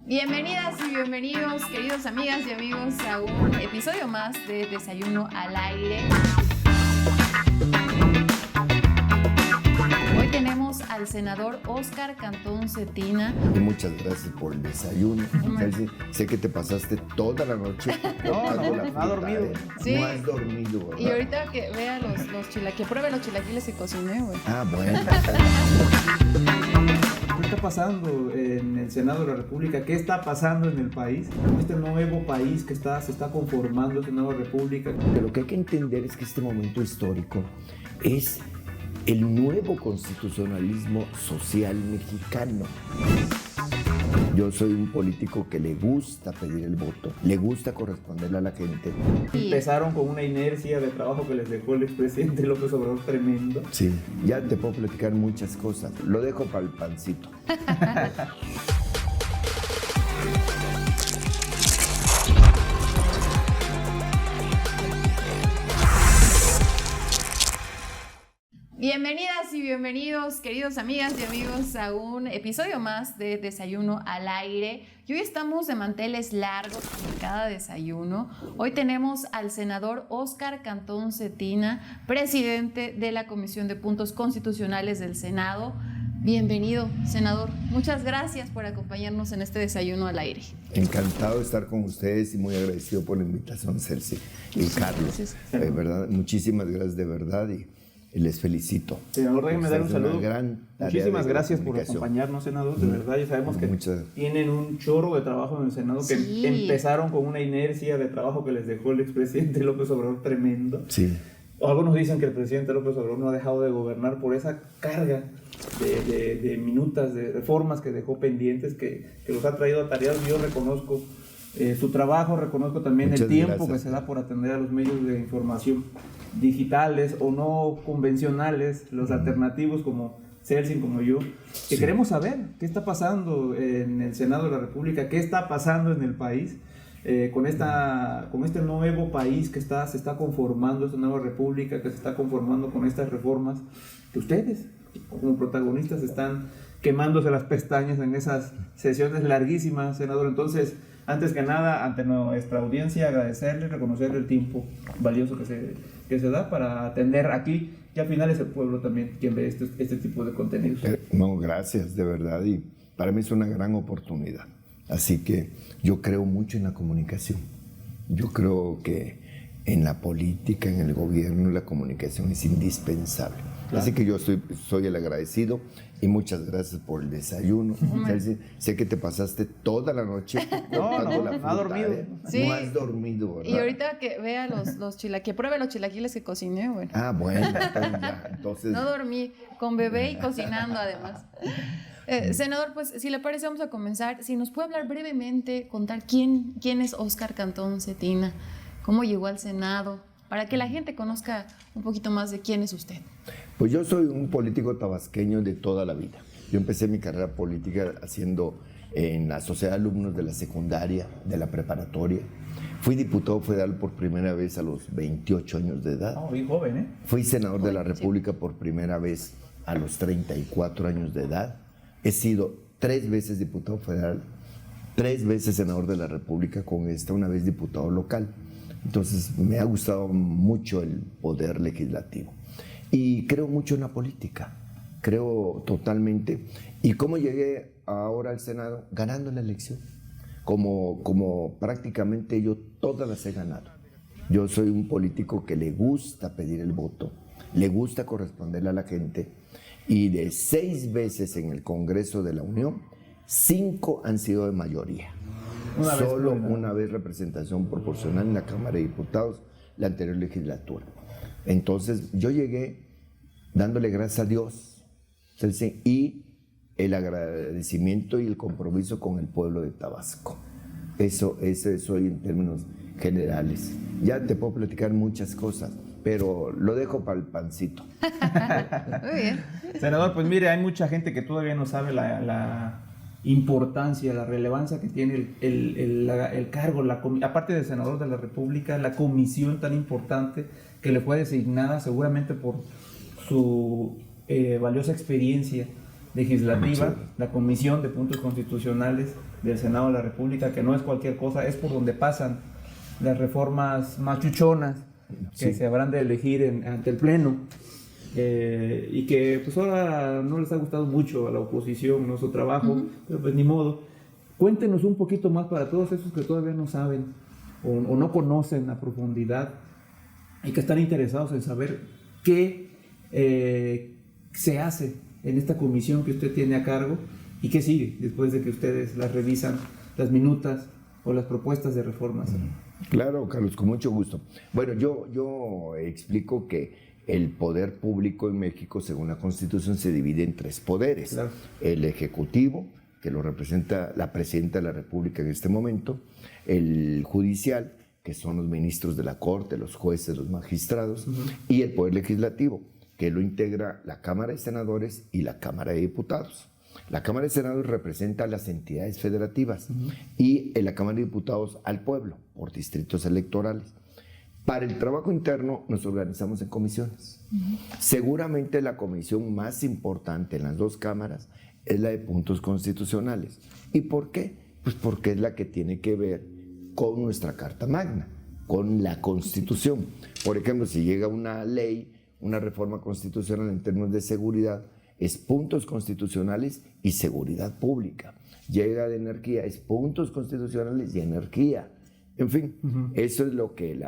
Bienvenidas y bienvenidos, queridos amigas y amigos, a un episodio más de Desayuno al Aire. Hoy tenemos al senador Óscar Cantón Cetina. Y muchas gracias por el desayuno. Sé que te pasaste toda la noche. No ha dormido. Sí. No has dormido, ¿verdad? Y ahorita que vea los chilaquiles, pruebe los chilaquiles que cociné, güey. Ah, bueno. ¿Qué está pasando en el Senado de la República? ¿Qué está pasando en el país? Este nuevo país que se está conformando, esta nueva república. Pero lo que hay que entender es que este momento histórico es el nuevo constitucionalismo social mexicano. Yo soy un político que le gusta pedir el voto, le gusta corresponderle a la gente. Empezaron con una inercia de trabajo que les dejó el expresidente López Obrador tremendo. Sí, ya te puedo platicar muchas cosas. Lo dejo para el pancito. Bienvenidas y bienvenidos, queridos amigas y amigos, a un episodio más de Desayuno al Aire. Y hoy estamos de manteles largos como cada desayuno. Hoy tenemos al senador Óscar Cantón Cetina, presidente de la Comisión de Puntos Constitucionales del Senado. Bienvenido, senador. Muchas gracias por acompañarnos en este Desayuno al Aire. Encantado de estar con ustedes y muy agradecido por la invitación, Celsi y Carlos. ¿Verdad? Muchísimas gracias de verdad y les felicito. Senador, déjenme dar un saludo. Muchísimas gracias por comunicación. Acompañarnos, senador. De verdad, ya sabemos que tienen un chorro de trabajo en el Senado, que empezaron con una inercia de trabajo que les dejó el expresidente López Obrador tremendo. Sí. Algunos dicen que el presidente López Obrador no ha dejado de gobernar por esa carga de minutas, de reformas que dejó pendientes, que los ha traído atareados. Yo reconozco su trabajo, reconozco también el tiempo que se da por atender a los medios de información digitales o no convencionales, los alternativos como Celsin, como yo, que queremos saber qué está pasando en el Senado de la República, qué está pasando en el país, con este nuevo país que se está conformando, esta nueva república que se está conformando con estas reformas, que ustedes como protagonistas están quemándose las pestañas en esas sesiones larguísimas, senador. Entonces, antes que nada, ante nuestra audiencia, agradecerle, reconocerle el tiempo valioso que se da para atender aquí, y al final es el pueblo también quien ve este tipo de contenidos. No, gracias, de verdad, y para mí es una gran oportunidad. Así que yo creo mucho en la comunicación. Yo creo que en la política, en el gobierno, la comunicación es indispensable. Claro. Así que yo soy el agradecido y muchas gracias por el desayuno. Sé que te pasaste toda la noche cortando la fruta. No ha dormido. Sí. No has dormido, ¿verdad? Y ahorita que vea los chilaquiles, pruebe los chilaquiles que cociné, güey. Ah, bueno, entonces... No dormí, con bebé y cocinando además. Senador, pues si le parece vamos a comenzar. Si nos puede hablar brevemente, contar quién es Óscar Cantón Cetina, cómo llegó al Senado, para que la gente conozca un poquito más de quién es usted. Pues yo soy un político tabasqueño de toda la vida. Yo empecé mi carrera política haciendo en la Sociedad de Alumnos de la secundaria, de la preparatoria. Fui diputado federal por primera vez a los 28 años de edad. Muy joven, ¿eh? Fui senador de la República por primera vez a los 34 años de edad. He sido 3 veces diputado federal, 3 veces senador de la República con una vez diputado local. Entonces me ha gustado mucho el poder legislativo. Y creo mucho en la política, creo totalmente. ¿Y cómo llegué ahora al Senado? Ganando la elección. Como prácticamente yo todas las he ganado. Yo soy un político que le gusta pedir el voto, le gusta corresponderle a la gente. Y de 6 veces en el Congreso de la Unión, 5 han sido de mayoría. Solo una vez representación proporcional en la Cámara de Diputados, la anterior legislatura. Entonces yo llegué dándole gracias a Dios y el agradecimiento y el compromiso con el pueblo de Tabasco. Eso soy en términos generales. Ya te puedo platicar muchas cosas, pero lo dejo para el pancito. Muy bien. Senador, pues mire, hay mucha gente que todavía no sabe la importancia, la relevancia que tiene el cargo, aparte de senador de la República, la comisión tan importante que le fue designada seguramente por su valiosa experiencia Legislativa, la Comisión de Puntos Constitucionales del Senado de la República, que no es cualquier cosa, es por donde pasan las reformas machuchonas que se habrán de elegir ante el Pleno, y que pues ahora no les ha gustado mucho a la oposición nuestro trabajo, pero pues ni modo. Cuéntenos un poquito más para todos esos que todavía no saben o no conocen a profundidad y que están interesados en saber qué se hace en esta comisión que usted tiene a cargo y qué sigue después de que ustedes las revisan, las minutas o las propuestas de reformas. Claro, Carlos, con mucho gusto. Bueno, yo explico que el poder público en México, según la Constitución, se divide en 3 poderes. Claro. El Ejecutivo, que lo representa la Presidenta de la República en este momento, el Judicial, que son los ministros de la Corte, los jueces, los magistrados, y el Poder Legislativo, que lo integra la Cámara de Senadores y la Cámara de Diputados. La Cámara de Senadores representa a las entidades federativas y en la Cámara de Diputados al pueblo, por distritos electorales. Para el trabajo interno nos organizamos en comisiones. Seguramente la comisión más importante en las 2 cámaras es la de puntos constitucionales. ¿Y por qué? Pues porque es la que tiene que ver con nuestra Carta Magna, con la Constitución. Por ejemplo, si llega una ley, una reforma constitucional en términos de seguridad, es puntos constitucionales y seguridad pública. Llega de energía, es puntos constitucionales y energía. En fin, eso es lo que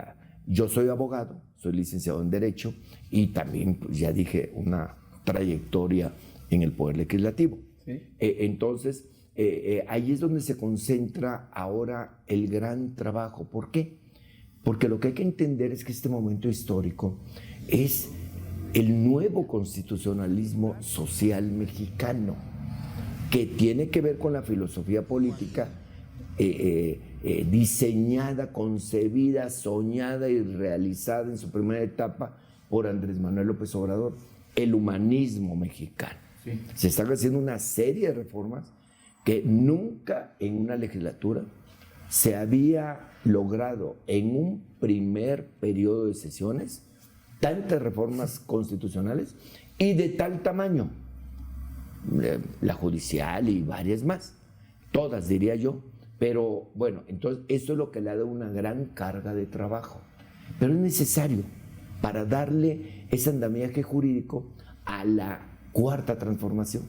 yo soy abogado, soy licenciado en Derecho y también, pues, ya dije, una trayectoria en el Poder Legislativo. ¿Sí? Entonces, ahí es donde se concentra ahora el gran trabajo. ¿Por qué? Porque lo que hay que entender es que este momento histórico es el nuevo constitucionalismo social mexicano, que tiene que ver con la filosofía política diseñada, concebida, soñada y realizada en su primera etapa por Andrés Manuel López Obrador, el humanismo mexicano. Sí. Se están haciendo una serie de reformas que nunca en una legislatura se había logrado en un primer periodo de sesiones tantas reformas constitucionales y de tal tamaño, la judicial y varias más, todas diría yo, pero bueno, entonces eso es lo que le ha dado una gran carga de trabajo, pero es necesario para darle ese andamiaje jurídico a la 4ª transformación.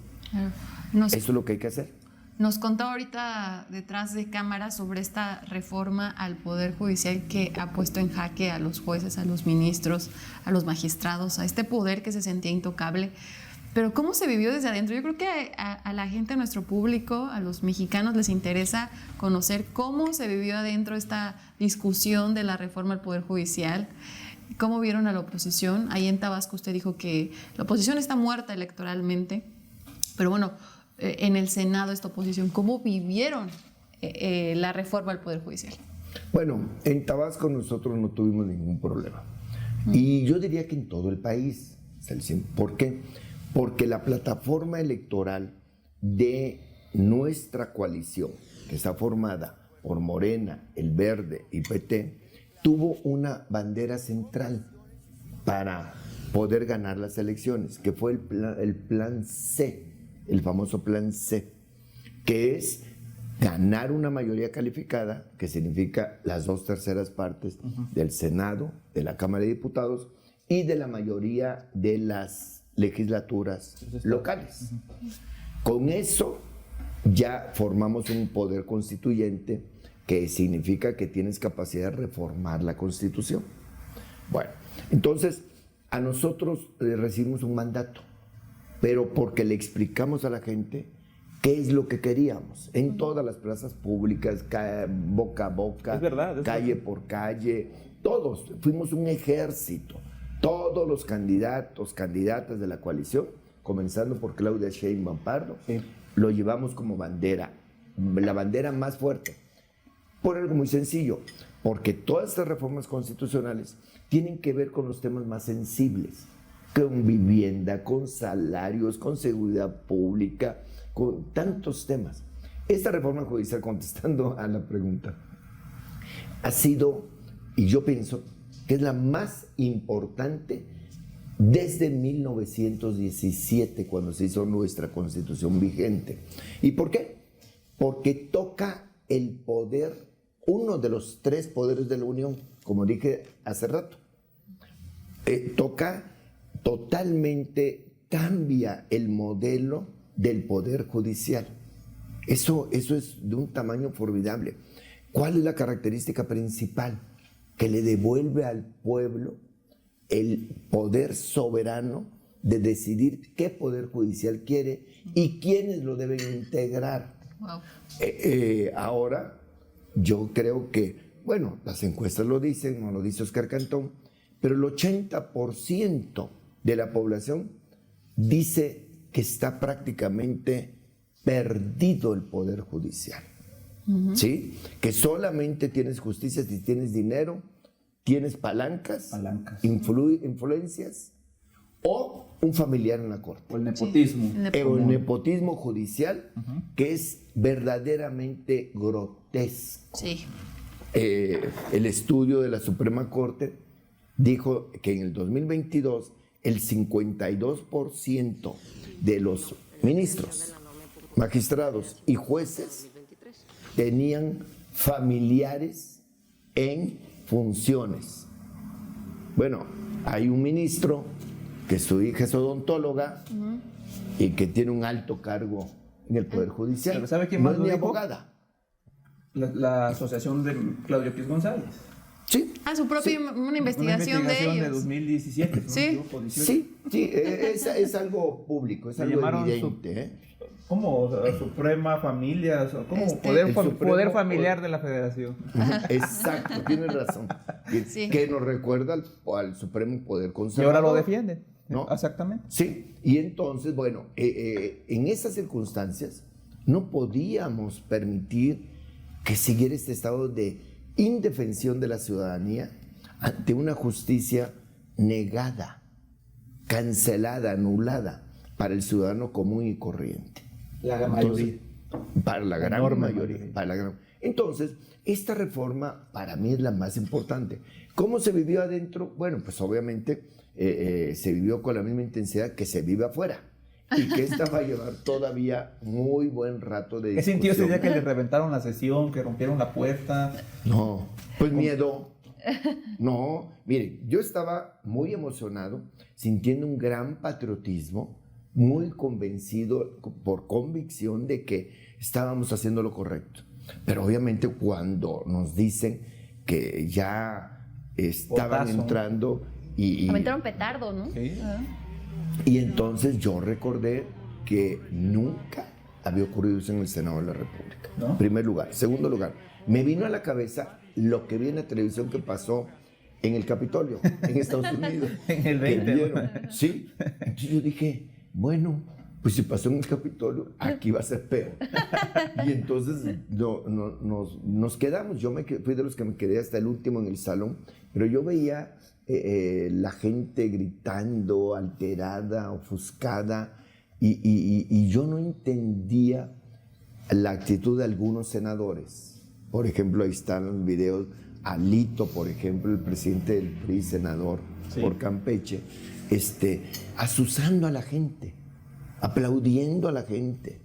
Eso es lo que hay que hacer. Nos contaba ahorita detrás de cámara sobre esta reforma al Poder Judicial que ha puesto en jaque a los jueces, a los ministros, a los magistrados, a este poder que se sentía intocable. Pero ¿cómo se vivió desde adentro? Yo creo que a la gente, a nuestro público, a los mexicanos les interesa conocer cómo se vivió adentro esta discusión de la reforma al Poder Judicial. ¿Cómo vieron a la oposición? Ahí en Tabasco usted dijo que la oposición está muerta electoralmente, pero bueno, en el Senado esta oposición, ¿cómo vivieron la reforma al Poder Judicial? Bueno, en Tabasco nosotros no tuvimos ningún problema. Y yo diría que en todo el país. ¿Por qué? Porque la plataforma electoral de nuestra coalición, que está formada por Morena, El Verde y PT, tuvo una bandera central para poder ganar las elecciones, que fue el plan C, el famoso plan C, que es ganar una mayoría calificada, que significa las 2/3 partes del Senado, de la Cámara de Diputados y de la mayoría de las legislaturas locales. Con eso ya formamos un poder constituyente, que significa que tienes capacidad de reformar la Constitución. Bueno, entonces a nosotros recibimos un mandato, pero porque le explicamos a la gente qué es lo que queríamos en todas las plazas públicas, boca a boca, calle por calle, todos fuimos un ejército, todos los candidatos, candidatas de la coalición, comenzando por Claudia Sheinbaum Pardo, lo llevamos como bandera, la bandera más fuerte, por algo muy sencillo, porque todas estas reformas constitucionales tienen que ver con los temas más sensibles, con vivienda, con salarios, con seguridad pública, con tantos temas. Esta reforma judicial, contestando a la pregunta, ha sido, y yo pienso que es la más importante desde 1917, cuando se hizo nuestra Constitución vigente. ¿Y por qué? Porque toca el poder, uno de los 3 poderes de la Unión, como dije hace rato. Toca totalmente, cambia el modelo del Poder Judicial. Eso es de un tamaño formidable. ¿Cuál es la característica principal? Que le devuelve al pueblo el poder soberano de decidir qué poder judicial quiere y quiénes lo deben integrar. Wow. Ahora, yo creo que, bueno, las encuestas lo dicen, no lo dice Oscar Cantón, pero el 80% de la población dice que está prácticamente perdido el poder judicial. ¿Sí? Que solamente tienes justicia si tienes dinero, tienes palancas. Influencias o un familiar en la corte. O el nepotismo. Sí. O el nepotismo judicial, que es verdaderamente grotesco. Sí. El estudio de la Suprema Corte dijo que en el 2022 el 52% de los ministros, magistrados y jueces tenían familiares en funciones. Bueno, hay un ministro que su hija es odontóloga y que tiene un alto cargo en el Poder Judicial. ¿Pero sabe quién no más es lo ni dijo? abogada. La asociación de Claudio Piz González. Sí. Su propia una investigación de ellos. de 2017. Sí. ¿No? Sí, es algo público, es algo evidente. ¿Cómo? Suprema Familia, ¿cómo? Poder familiar de la Federación. Exacto, tienes razón. Sí. Que nos recuerda al Supremo Poder Y Conservador. ahora lo defienden. ¿No? Exactamente. Sí, y entonces, bueno, en esas circunstancias no podíamos permitir que siguiera este estado de indefensión de la ciudadanía ante una justicia negada, cancelada, anulada para el ciudadano común y corriente. La mayoría. Para la gran mayoría. Entonces, esta reforma para mí es la más importante. ¿Cómo se vivió adentro? Bueno, pues obviamente se vivió con la misma intensidad que se vive afuera. Y que esta va a llevar todavía muy buen rato de discusión. ¿Qué sintió ese día que le reventaron la sesión, que rompieron la puerta? No, pues miedo. No, mire, yo estaba muy emocionado, sintiendo un gran patriotismo, muy convencido por convicción de que estábamos haciendo lo correcto. Pero obviamente cuando nos dicen que ya estaban entrando y Aventaron petardo, ¿no? Sí. y entonces yo recordé que nunca había ocurrido eso en el Senado de la República. ¿No? Primer lugar. Segundo lugar, me vino a la cabeza lo que vi en la televisión que pasó en el Capitolio, en Estados Unidos. En el que 20. vieron. Sí. Entonces yo dije, bueno, pues si pasó en el Capitolio, aquí va a ser peor. Y entonces nos quedamos. Yo fui de los que me quedé hasta el último en el salón, pero yo veía la gente gritando, alterada, ofuscada, y yo no entendía la actitud de algunos senadores. Por ejemplo, ahí están los videos, Alito, por ejemplo, el presidente del PRI, senador por Campeche, asusando a la gente, aplaudiendo a la gente.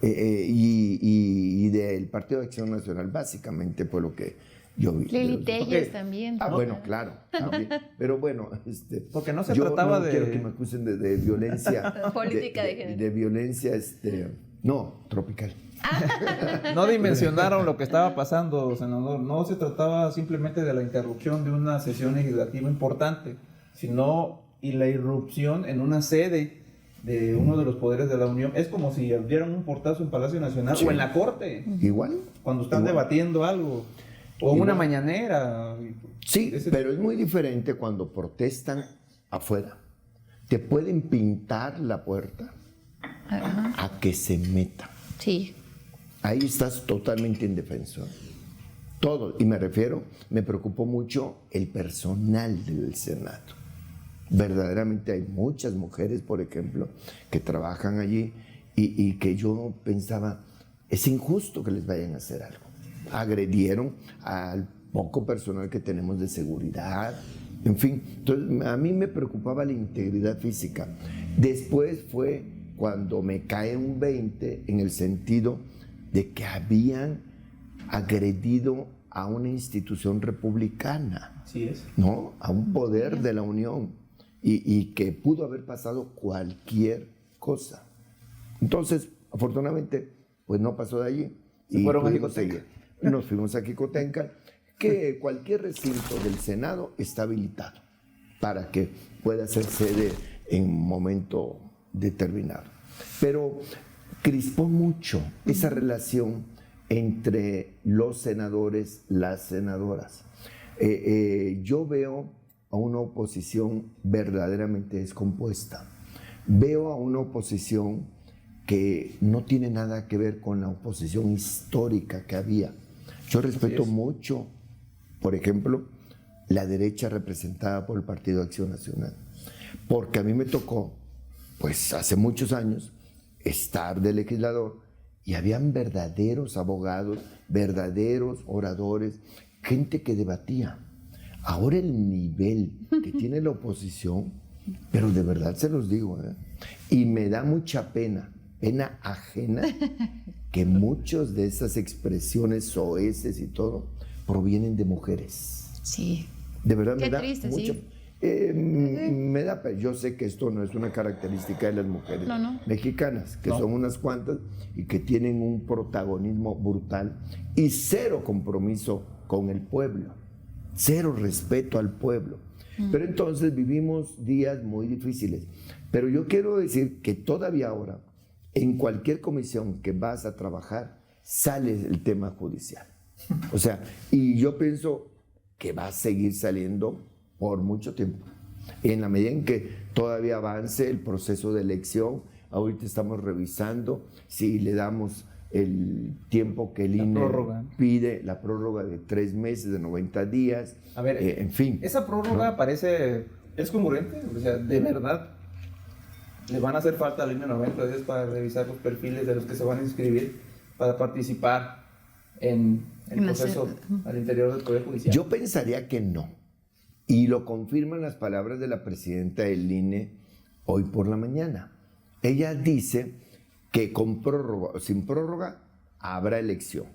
Y del Partido de Acción Nacional, básicamente fue lo que yo vi. Lili Telles también. Bueno, claro. También. Pero bueno, porque no se yo trataba no de... quiero que me acusen de violencia. Política de género. De violencia, no, tropical. No dimensionaron lo que estaba pasando, senador. No se trataba simplemente de la interrupción de una sesión legislativa importante, sino la irrupción en una sede de uno de los poderes de la Unión. Es como si abrieran un portazo en Palacio Nacional o en la Corte. Igual. Cuando están debatiendo algo. O una mañanera. Sí, pero es muy diferente cuando protestan afuera. Te pueden pintar la puerta a que se metan. Sí. Ahí estás totalmente indefenso. Todo. Y me preocupó mucho el personal del Senado. Verdaderamente hay muchas mujeres, por ejemplo, que trabajan allí y que yo pensaba, es injusto que les vayan a hacer algo. Agredieron al poco personal que tenemos de seguridad, En fin, entonces a mí me preocupaba la integridad física. Después fue cuando me cae un 20 en el sentido de que habían agredido a una institución republicana, Así es. ¿no? A un poder de la Unión y que pudo haber pasado cualquier cosa. Entonces, afortunadamente, pues no pasó de allí. Se fueron a pudimos Jicotenca. seguir. Nos fuimos a Jicotenca, que cualquier recinto del Senado está habilitado para que pueda ser sede en un momento determinado. Pero crispó mucho esa relación entre los senadores, las senadoras. Yo veo a una oposición verdaderamente descompuesta. Veo a una oposición que no tiene nada que ver con la oposición histórica que había. Yo respeto mucho, por ejemplo, la derecha representada por el Partido de Acción Nacional, porque a mí me tocó, pues hace muchos años, estar de legislador y habían verdaderos abogados, verdaderos oradores, gente que debatía. Ahora el nivel que tiene la oposición, pero de verdad se los digo, y me da mucha pena ajena, que muchas de esas expresiones soeces y todo provienen de mujeres. Sí. De verdad Qué me da triste, mucho. sí. Me da pena. Yo sé que esto no es una característica de las mujeres mexicanas, que son unas cuantas y que tienen un protagonismo brutal y cero compromiso con el pueblo, cero respeto al pueblo. Pero entonces vivimos días muy difíciles. Pero yo quiero decir que todavía ahora, en cualquier comisión que vas a trabajar, sale el tema judicial. O sea, y yo pienso que va a seguir saliendo por mucho tiempo. En la medida en que todavía avance el proceso de elección, ahorita estamos revisando si le damos el tiempo que el INE pide, la prórroga de 3 meses, de 90 días. A ver, en fin. esa prórroga es congruente, o sea, de verdad, le van a hacer falta al INE 90 días para revisar los perfiles de los que se van a inscribir para participar en el proceso al interior del Poder Judicial. Yo pensaría que no. Y lo confirman las palabras de la presidenta del INE hoy por la mañana. Ella dice que con prórroga o sin prórroga habrá elección.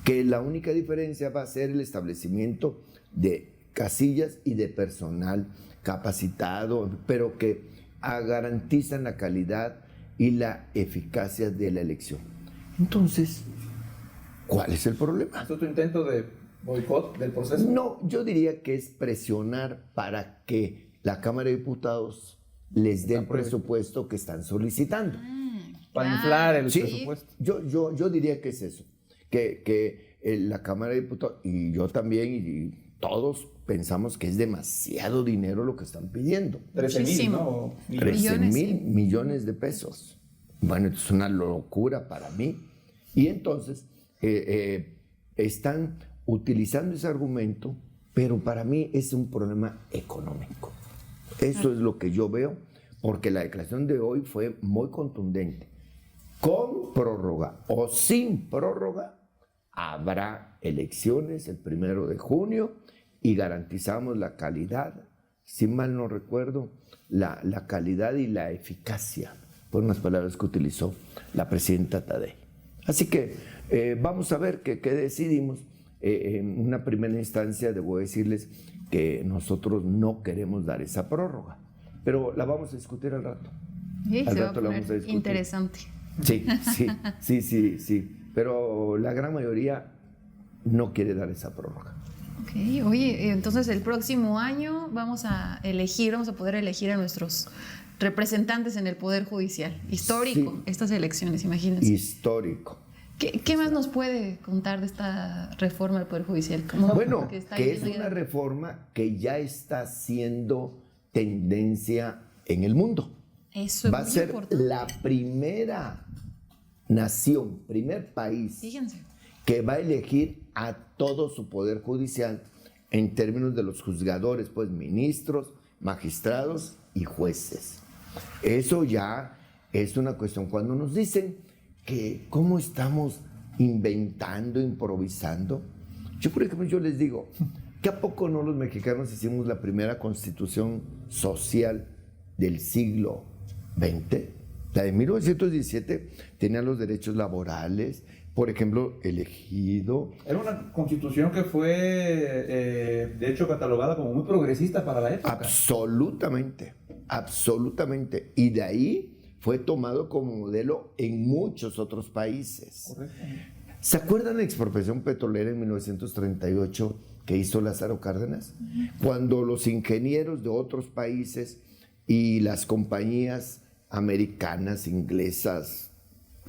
Que la única diferencia va a ser el establecimiento de casillas y de personal capacitado, pero que garantizan la calidad y la eficacia de la elección. Entonces, ¿cuál es el problema? ¿Es tu intento de boicot del proceso? No, yo diría que es presionar para que la Cámara de Diputados les dé el presupuesto que están solicitando. Para inflar el Sí, presupuesto. Yo diría que es eso. Que la Cámara de Diputados, y yo también, y todos pensamos que es demasiado dinero lo que están pidiendo. 13,000, ¿no? 13,000 millones de pesos. Bueno, es una locura para mí. Y entonces están utilizando ese argumento, pero para mí es un problema económico. Eso es lo que yo veo, porque la declaración de hoy fue muy contundente. Con prórroga o sin prórroga, habrá elecciones el 1 de junio y garantizamos la calidad, si mal no recuerdo, la calidad y la eficacia, fueron las palabras que utilizó la presidenta Tadei. Así que vamos a ver qué decidimos. En una primera instancia debo decirles que nosotros no queremos dar esa prórroga, pero la vamos a discutir al rato. Sí, al se va rato a la poner vamos a discutir. interesante. Sí, pero la gran mayoría no quiere dar esa prórroga. Ok, oye, entonces el próximo año vamos a poder elegir a nuestros representantes en el Poder Judicial. Histórico, Sí. Estas elecciones, imagínense. Histórico. ¿Qué más nos puede contar de esta reforma del Poder Judicial? Bueno, que está que es viviendo una ya- reforma que ya está siendo tendencia en el mundo. Eso es Va a muy ser importante. la primera nación, primer país Fíjense. que va a elegir a todo su poder judicial en términos de los juzgadores, pues ministros, magistrados y jueces. Eso ya es una cuestión. Cuando nos dicen que cómo estamos inventando, improvisando, yo por ejemplo yo les digo, ¿qué a poco no los mexicanos hicimos la primera constitución social del siglo XX? La de 1917 tenía los derechos laborales, por ejemplo, el ejido. Era una constitución que fue, de hecho, catalogada como muy progresista para la época. Absolutamente, absolutamente. Y de ahí fue tomado como modelo en muchos otros países. Correcto. ¿Se acuerdan la expropiación petrolera en 1938 que hizo Lázaro Cárdenas? Cuando los ingenieros de otros países y las compañías americanas, inglesas,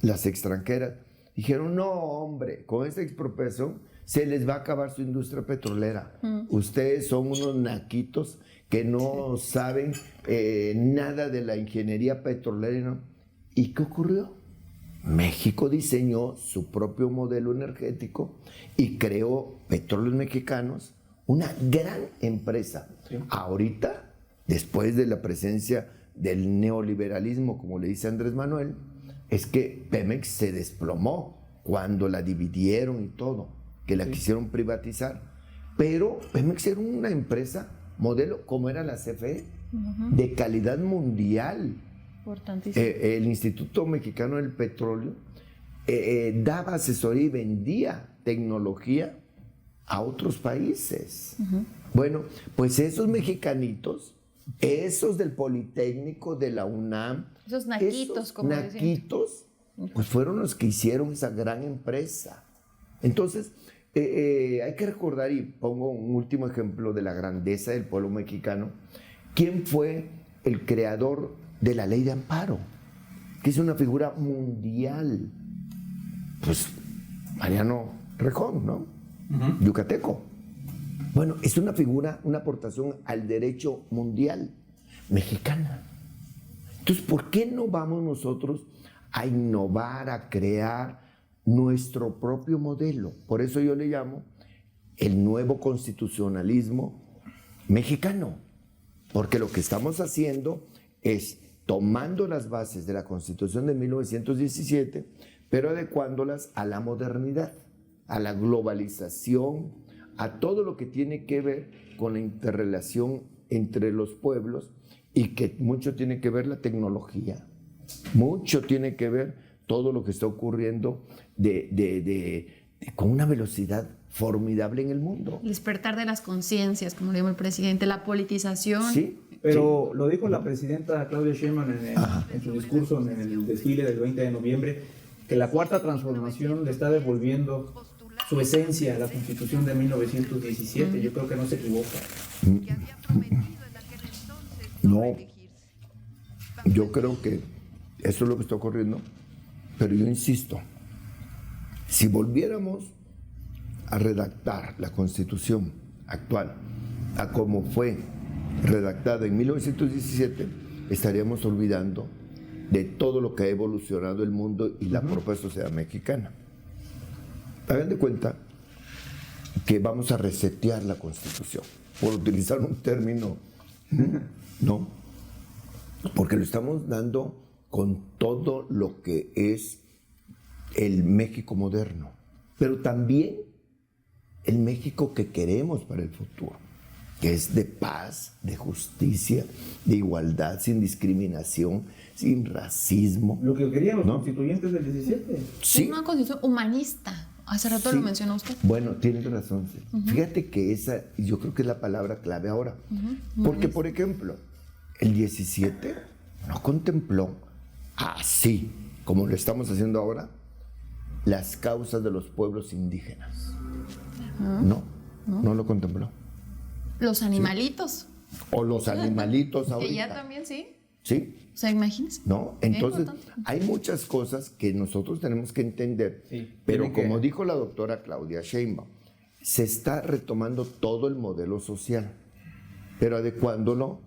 las extranjeras, dijeron, no, hombre, con esta expropiación se les va a acabar su industria petrolera. Ustedes son unos naquitos que no saben nada de la ingeniería petrolera. ¿Y qué ocurrió? México diseñó su propio modelo energético y creó Petróleos Mexicanos, una gran empresa. Sí. Ahorita, después de la presencia del neoliberalismo, como le dice Andrés Manuel, es que Pemex se desplomó cuando la dividieron y todo, que la quisieron privatizar. Pero Pemex era una empresa modelo, como era la CFE, de calidad mundial. El Instituto Mexicano del Petróleo daba asesoría y vendía tecnología a otros países. Bueno, pues esos mexicanitos, esos del Politécnico, de la UNAM, esos naquitos, como naquitos, pues fueron los que hicieron esa gran empresa. Entonces, hay que recordar, y pongo un último ejemplo de la grandeza del pueblo mexicano, ¿quién fue el creador de la ley de amparo? Que es una figura mundial. Pues Mariano Rejón, ¿no? Yucateco. Bueno, es una figura, una aportación al derecho mundial mexicana. Entonces, ¿por qué no vamos nosotros a innovar, a crear nuestro propio modelo? Por eso yo le llamo el nuevo constitucionalismo mexicano, porque lo que estamos haciendo es tomando las bases de la Constitución de 1917, pero adecuándolas a la modernidad, a la globalización, a todo lo que tiene que ver con la interrelación entre los pueblos, y que mucho tiene que ver la tecnología, mucho tiene que ver todo lo que está ocurriendo con una velocidad formidable en el mundo. El despertar de las conciencias, como le llama el presidente, la politización. Sí. Pero sí, lo dijo la presidenta Claudia Sheinbaum en su discurso en el desfile del 20 de noviembre, que la cuarta transformación le está devolviendo su esencia a la Constitución de 1917. Yo creo que no se equivoca. No, yo creo que eso es lo que está ocurriendo, pero yo insisto, si volviéramos a redactar la Constitución actual a como fue redactada en 1917, estaríamos olvidando de todo lo que ha evolucionado el mundo y la propia sociedad mexicana. Hagan de cuenta que vamos a resetear la Constitución, por utilizar un término, no, porque lo estamos dando con todo lo que es el México moderno, pero también el México que queremos para el futuro, que es de paz, de justicia, de igualdad, sin discriminación, sin racismo. Lo que querían los constituyentes del 17. Sí. Es una constitución humanista. Hace rato lo mencionó usted. Bueno, tiene razón. Sí. Fíjate que esa, yo creo que es la palabra clave ahora. Porque, por ejemplo, el 17 no contempló así, como lo estamos haciendo ahora, las causas de los pueblos indígenas. No lo contempló. Los animalitos. Sí. O los animalitos ahorita. Que ya también, sí. Sí. O sea, imagínense. No, entonces hay muchas cosas que nosotros tenemos que entender, pero como dijo la doctora Claudia Sheinbaum, se está retomando todo el modelo social, pero adecuándolo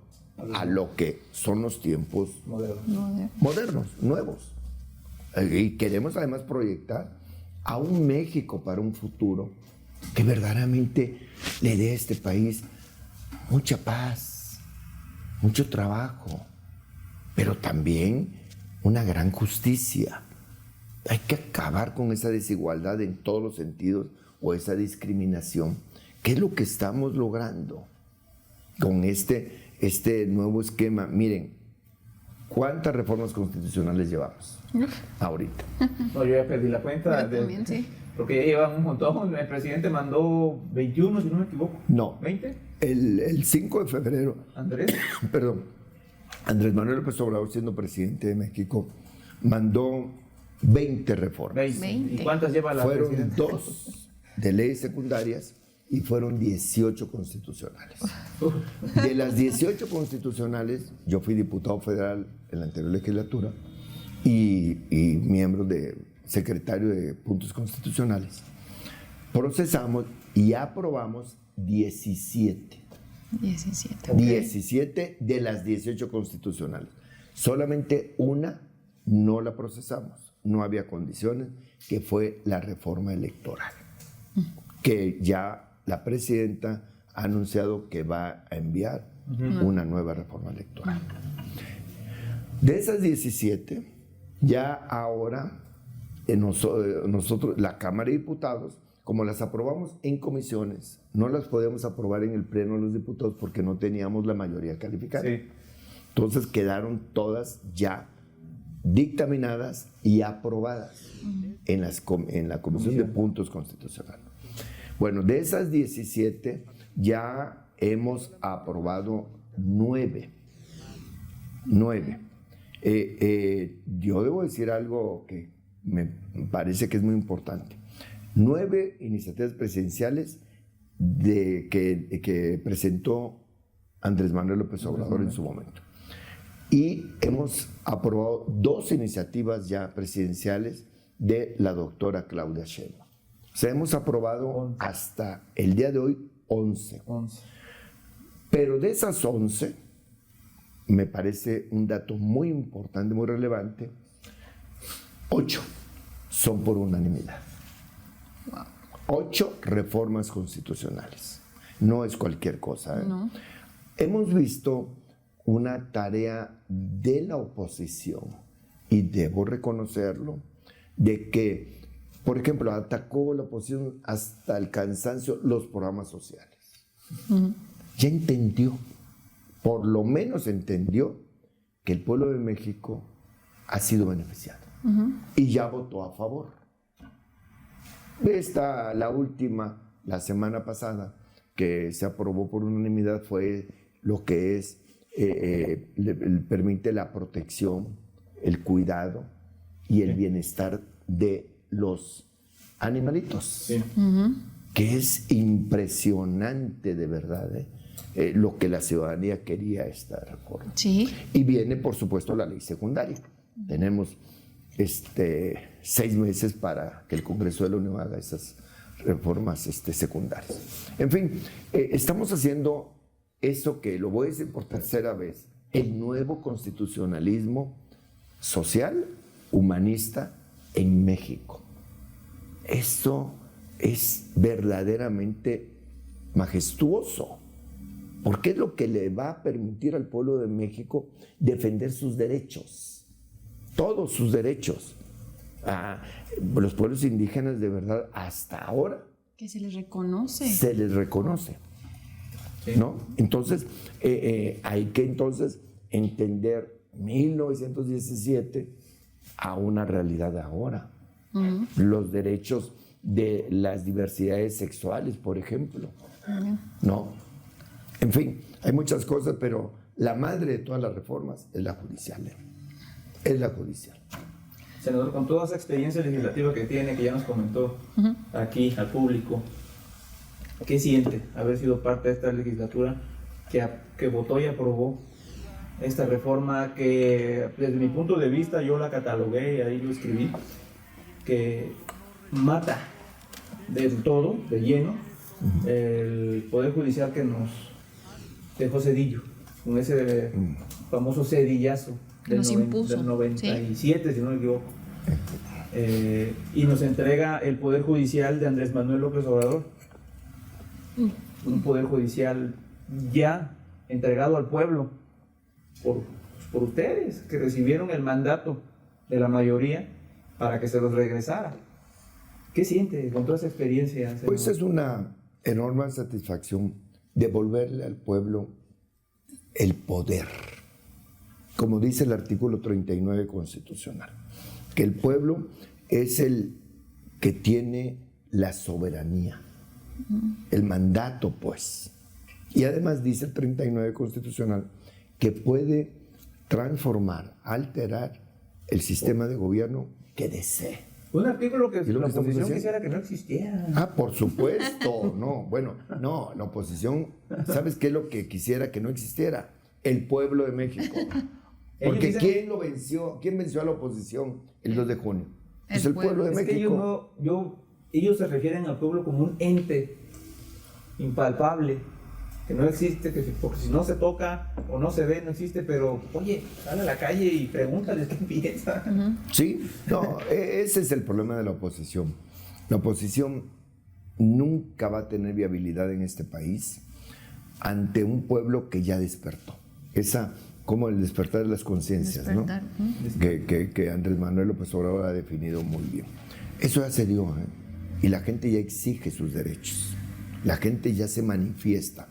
a lo que son los tiempos modernos, nuevos. Y queremos además proyectar a un México para un futuro que verdaderamente le dé a este país mucha paz, mucho trabajo, pero también una gran justicia. Hay que acabar con esa desigualdad en todos los sentidos, o esa discriminación ¿Qué es lo que estamos logrando con este nuevo esquema? Miren, ¿cuántas reformas constitucionales llevamos ahorita? No, yo ya perdí la cuenta. Yo también, sí. Porque ya llevan un montón. El presidente mandó 21, si no me equivoco. No. ¿20? El 5 de febrero, Andrés. perdón, Andrés Manuel López Obrador, siendo presidente de México, mandó 20 reformas. 20. ¿Y cuántas lleva la Fueron presidenta? 2 de leyes secundarias y fueron 18 constitucionales. De las 18 constitucionales, yo fui diputado federal en la anterior legislatura y miembro secretario de puntos constitucionales. Procesamos y aprobamos 17. 17 de las 18 constitucionales. Solamente una no la procesamos, no había condiciones, que fue la reforma electoral, que ya la presidenta ha anunciado que va a enviar una nueva reforma electoral. De esas 17, ya ahora nosotros, la Cámara de Diputados, como las aprobamos en comisiones, no las podemos aprobar en el Pleno de los Diputados porque no teníamos la mayoría calificada. Sí. Entonces quedaron todas ya dictaminadas y aprobadas en la Comisión de Puntos Constitucionales. Bueno, de esas 17 ya hemos aprobado 9. Yo debo decir algo que me parece que es muy importante. 9 iniciativas presidenciales que presentó Andrés Manuel López Obrador en su momento. Y hemos aprobado 2 iniciativas ya presidenciales de la doctora Claudia Sheinbaum. O sea, hemos aprobado hasta el día de hoy 11. Pero de esas 11, me parece un dato muy importante, muy relevante, 8 son por unanimidad. 8 reformas constitucionales. No es cualquier cosa, ¿eh? No. Hemos visto una tarea de la oposición, y debo reconocerlo, de que, por ejemplo, atacó la oposición hasta el cansancio los programas sociales. Ya entendió, por lo menos entendió, que el pueblo de México ha sido beneficiado y ya votó a favor. La última, la semana pasada, que se aprobó por unanimidad, fue lo que es, permite la protección, el cuidado y el bienestar de los animalitos. Sí. Que es impresionante, de verdad, lo que la ciudadanía quería esta reforma. Sí. Y viene, por supuesto, la ley secundaria. Tenemos 6 meses para que el Congreso de la Unión haga esas reformas secundarias. En fin, estamos haciendo eso que, lo voy a decir por tercera vez, el nuevo constitucionalismo social, humanista en México. Esto es verdaderamente majestuoso, porque es lo que le va a permitir al pueblo de México defender sus derechos, todos sus derechos. Los pueblos indígenas, de verdad, hasta ahora Que se les reconoce. se les reconoce, ¿no? Entonces, hay que entonces entender 1917 a una realidad ahora. Los derechos de las diversidades sexuales, por ejemplo, ¿no? En fin, hay muchas cosas, pero la madre de todas las reformas es la judicial. Es la judicial. Senador, con toda esa experiencia legislativa que tiene, que ya nos comentó aquí al público, ¿qué siente haber sido parte de esta legislatura que votó y aprobó esta reforma que, desde mi punto de vista, yo la catalogué y ahí lo escribí, que mata del todo, de lleno, el Poder Judicial que nos dejó Zedillo, con ese famoso cedillazo del 97, sí. Si no me equivoco. Y nos entrega el Poder Judicial de Andrés Manuel López Obrador, un Poder Judicial ya entregado al pueblo por ustedes, que recibieron el mandato de la mayoría para que se los regresara. ¿Qué siente con toda esa experiencia, senador? Pues es una enorme satisfacción devolverle al pueblo el poder, como dice el artículo 39 constitucional, que el pueblo es el que tiene la soberanía, el mandato, pues. Y además dice el 39 constitucional que puede transformar, alterar el sistema de gobierno que desee. Un artículo que ¿Y lo la que estamos oposición haciendo? quisiera que no existiera. Ah, por supuesto, no, bueno, no, la oposición, ¿sabes qué es lo que quisiera que no existiera? El pueblo de México. Porque dicen- ¿quién lo venció? ¿Quién venció a la oposición el 2 de junio? Pues el pueblo de Es que México. ellos se refieren al pueblo como un ente impalpable, que no existe, porque si no se toca o no se ve, no existe, pero oye, sal a la calle y pregúntales qué piensan. Sí, no, ese es el problema de la oposición. La oposición nunca va a tener viabilidad en este país ante un pueblo que ya despertó. Esa, como el despertar de las conciencias, ¿no? Que Andrés Manuel López Obrador ha definido muy bien. Eso ya se dio, ¿eh? Y la gente ya exige sus derechos. La gente ya se manifiesta.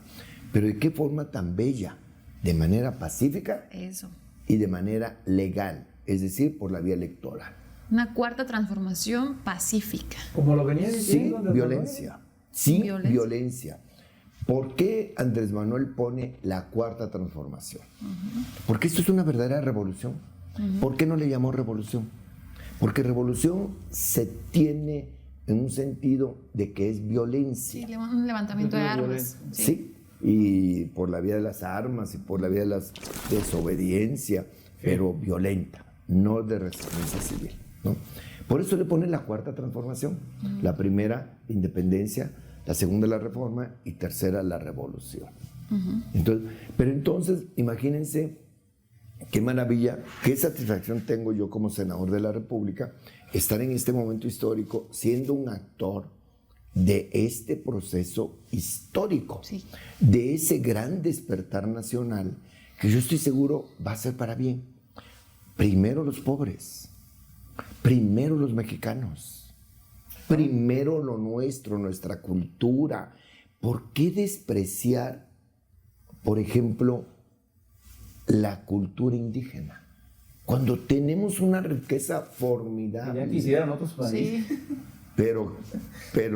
Pero ¿de qué forma tan bella? De manera pacífica Eso. y de manera legal, es decir, por la vía electoral. Una cuarta transformación pacífica. Como lo venía diciendo Sin Andrés violencia. Sin Violencia. violencia. ¿Por qué Andrés Manuel pone la cuarta transformación? Porque esto es una verdadera revolución. ¿Por qué no le llamó revolución? Porque revolución se tiene en un sentido de que es violencia. Sí, un levantamiento de armas. Sí. Y por la vía de las armas y por la vía de la desobediencia, pero violenta, no de resistencia civil, ¿no? Por eso le ponen la cuarta transformación. La primera, independencia; la segunda, la reforma; y tercera, la revolución. Pero entonces, imagínense qué maravilla, qué satisfacción tengo yo como senador de la República estar en este momento histórico siendo un actor de este proceso histórico, Sí. de ese gran despertar nacional que yo estoy seguro va a ser para bien. Primero los pobres, primero los mexicanos, primero lo nuestro, nuestra cultura. ¿Por qué despreciar, por ejemplo, la cultura indígena? Cuando tenemos una riqueza formidable. Ya quisieran otros países. Sí. Pero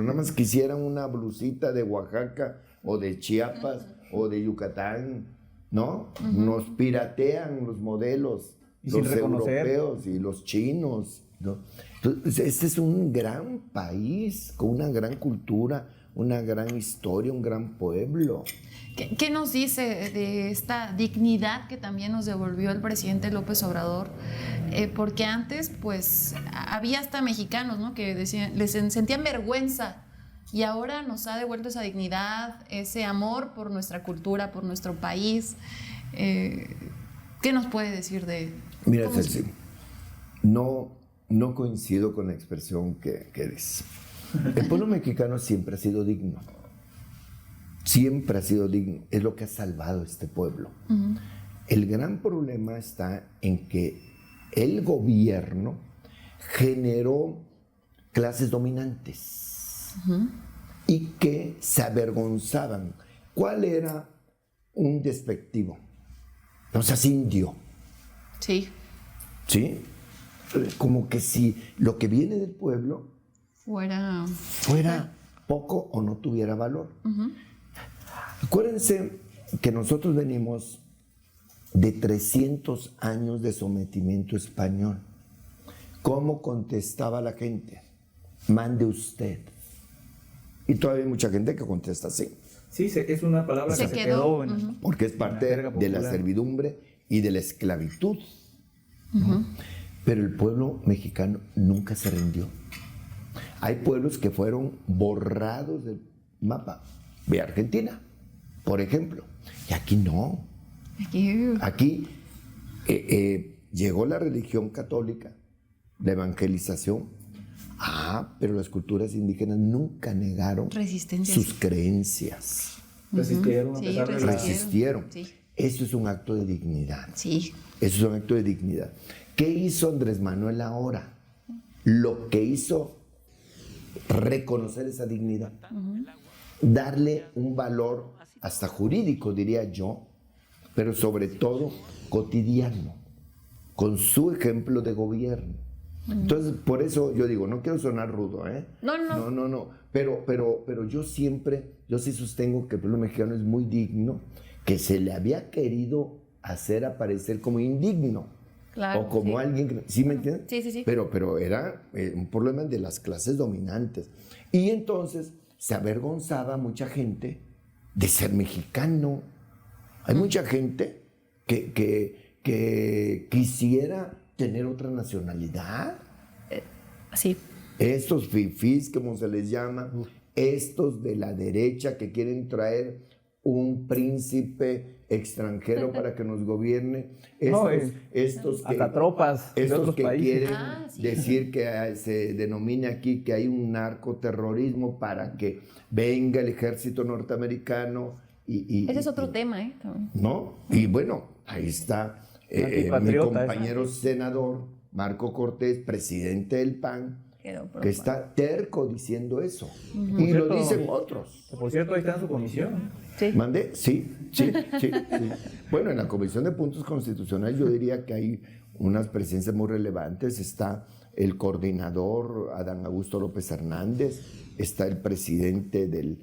nada más quisieran una blusita de Oaxaca o de Chiapas o de Yucatán, ¿no? Nos piratean los modelos, Y sin los reconocer. europeos y los chinos, ¿no? Entonces, este es un gran país con una gran cultura, una gran historia, un gran pueblo. ¿Qué nos dice de esta dignidad que también nos devolvió el presidente López Obrador? Porque antes, pues, había hasta mexicanos, ¿no?, que decían, sentían vergüenza, y ahora nos ha devuelto esa dignidad, ese amor por nuestra cultura, por nuestro país. ¿Qué nos puede decir de...? Mira, cómo Celsi, no coincido con la expresión que dices. El pueblo mexicano siempre ha sido digno. Siempre ha sido digno. Es lo que ha salvado a este pueblo. El gran problema está en que el gobierno generó clases dominantes y que se avergonzaban. ¿Cuál era un despectivo? No seas indio. Sí. ¿Sí? Como que si lo que viene del pueblo fuera poco o no tuviera valor. Acuérdense que nosotros venimos de 300 años de sometimiento español. ¿Cómo contestaba la gente? Mande usted. Y todavía hay mucha gente que contesta así. Sí, es una palabra Se que se quedó. quedó en... Porque es parte jerga de la popular. servidumbre y de la esclavitud. ¿No? Pero el pueblo mexicano nunca se rindió. Hay pueblos que fueron borrados del mapa. Ve Argentina, por ejemplo. Y aquí no. Aquí llegó la religión católica, la evangelización. Pero las culturas indígenas nunca negaron Resistencia. sus creencias. Resistieron a Sí, pesar de Resistieron. Sí. Eso es un acto de dignidad. Sí. Eso es un acto de dignidad. ¿Qué hizo Andrés Manuel ahora? Lo que hizo reconocer esa dignidad. darle un valor hasta jurídico, diría yo, pero sobre todo cotidiano, con su ejemplo de gobierno. Entonces, por eso yo digo, no quiero sonar rudo, ¿eh? No. Pero yo sí sostengo que el pueblo mexicano es muy digno, que se le había querido hacer aparecer como indigno. Claro, o como alguien que, ¿sí me entiendes? Sí. Pero era un problema de las clases dominantes. Y entonces se avergonzaba mucha gente de ser mexicano. Hay mucha gente que quisiera tener otra nacionalidad. Sí. Estos fifís, como se les llama, estos de la derecha que quieren traer un príncipe extranjero para que nos gobierne, estos que, hasta tropas de estos otros que países. quieren decir que se denomina aquí que hay un narcoterrorismo para que venga el ejército norteamericano Ese es otro tema, ¿eh? ¿no? Y bueno, ahí está mi compañero senador Marco Cortés, presidente del PAN, que está terco diciendo eso. Y lo dicen otros. Por cierto, ahí está en su comisión. Sí. ¿Mandé? Sí. Bueno, en la Comisión de Puntos Constitucionales yo diría que hay unas presencias muy relevantes. Está el coordinador Adán Augusto López Hernández, está el presidente del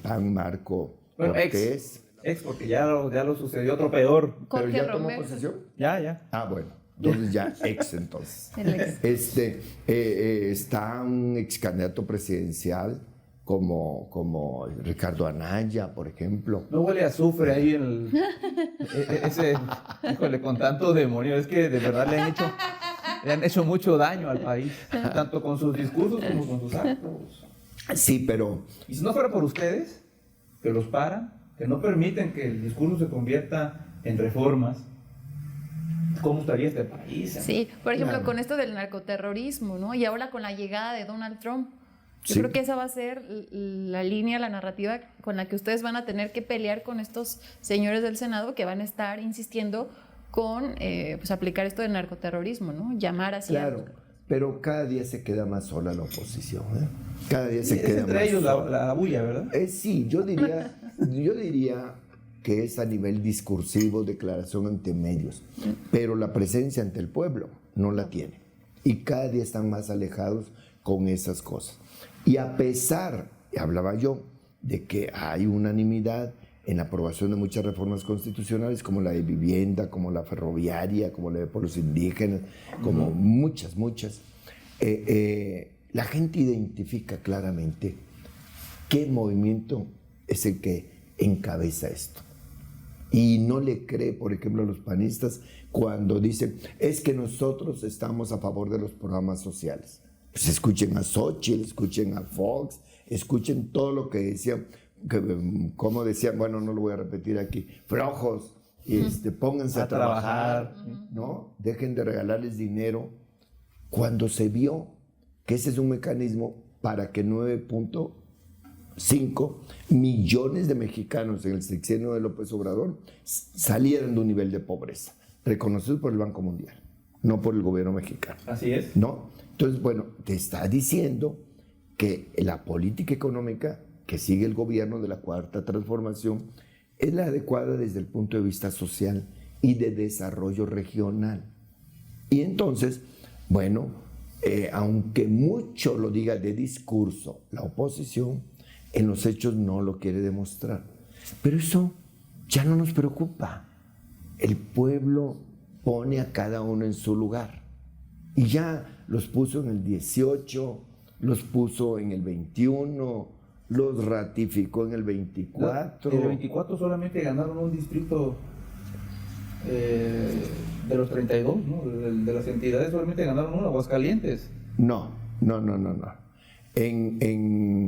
PAN, Marco Cortés. Ex, porque ya lo sucedió otro peor. ¿Pero ya tomó posesión? Ya. Ah, bueno. Entonces ya entonces. El ex. Está un ex candidato presidencial como Ricardo Anaya, por ejemplo. No huele a azufre ahí en híjole, con tanto demonio. Es que de verdad le han hecho mucho daño al país, tanto con sus discursos como con sus actos. Sí, pero... Y si no fuera por ustedes, que los paran, que no permiten que el discurso se convierta en reformas, ¿cómo estaría este país? Sí, por ejemplo, Claro. con esto del narcoterrorismo, ¿no? Y ahora con la llegada de Donald Trump. Yo Sí. creo que esa va a ser la línea, la narrativa con la que ustedes van a tener que pelear con estos señores del Senado que van a estar insistiendo con pues aplicar esto del narcoterrorismo, ¿no? Llamar así. Claro, pero cada día se queda más sola la oposición, ¿eh? Cada día se Es queda entre más ellos sola. la bulla, ¿verdad? Sí, yo diría que es a nivel discursivo, declaración ante medios, pero la presencia ante el pueblo no la tiene. Y cada día están más alejados con esas cosas. Y a pesar, hablaba yo, de que hay unanimidad en la aprobación de muchas reformas constitucionales, como la de vivienda, como la ferroviaria, como la de pueblos indígenas, como muchas, la gente identifica claramente qué movimiento es el que encabeza esto. Y no le cree, por ejemplo, a los panistas cuando dicen, es que nosotros estamos a favor de los programas sociales. Pues escuchen a Xochitl, escuchen a Fox, escuchen todo lo que decían, como decían, bueno, no lo voy a repetir aquí, flojos, pónganse a trabajar, ¿no? Dejen de regalarles dinero. Cuando se vio que ese es un mecanismo para que 9.5 millones de mexicanos en el sexenio de López Obrador salieran de un nivel de pobreza, reconocido por el Banco Mundial, no por el gobierno mexicano. Así es. ¿No? Entonces, bueno, te está diciendo que la política económica que sigue el gobierno de la Cuarta Transformación es la adecuada desde el punto de vista social y de desarrollo regional. Y entonces, bueno, aunque mucho lo diga de discurso la oposición, en los hechos no lo quiere demostrar. Pero eso ya no nos preocupa. El pueblo pone a cada uno en su lugar. Y ya los puso en el 18, los puso en el 21, los ratificó en el 24. En el 24 solamente ganaron un distrito de los 32, ¿no? De las entidades solamente ganaron uno, Aguascalientes. No.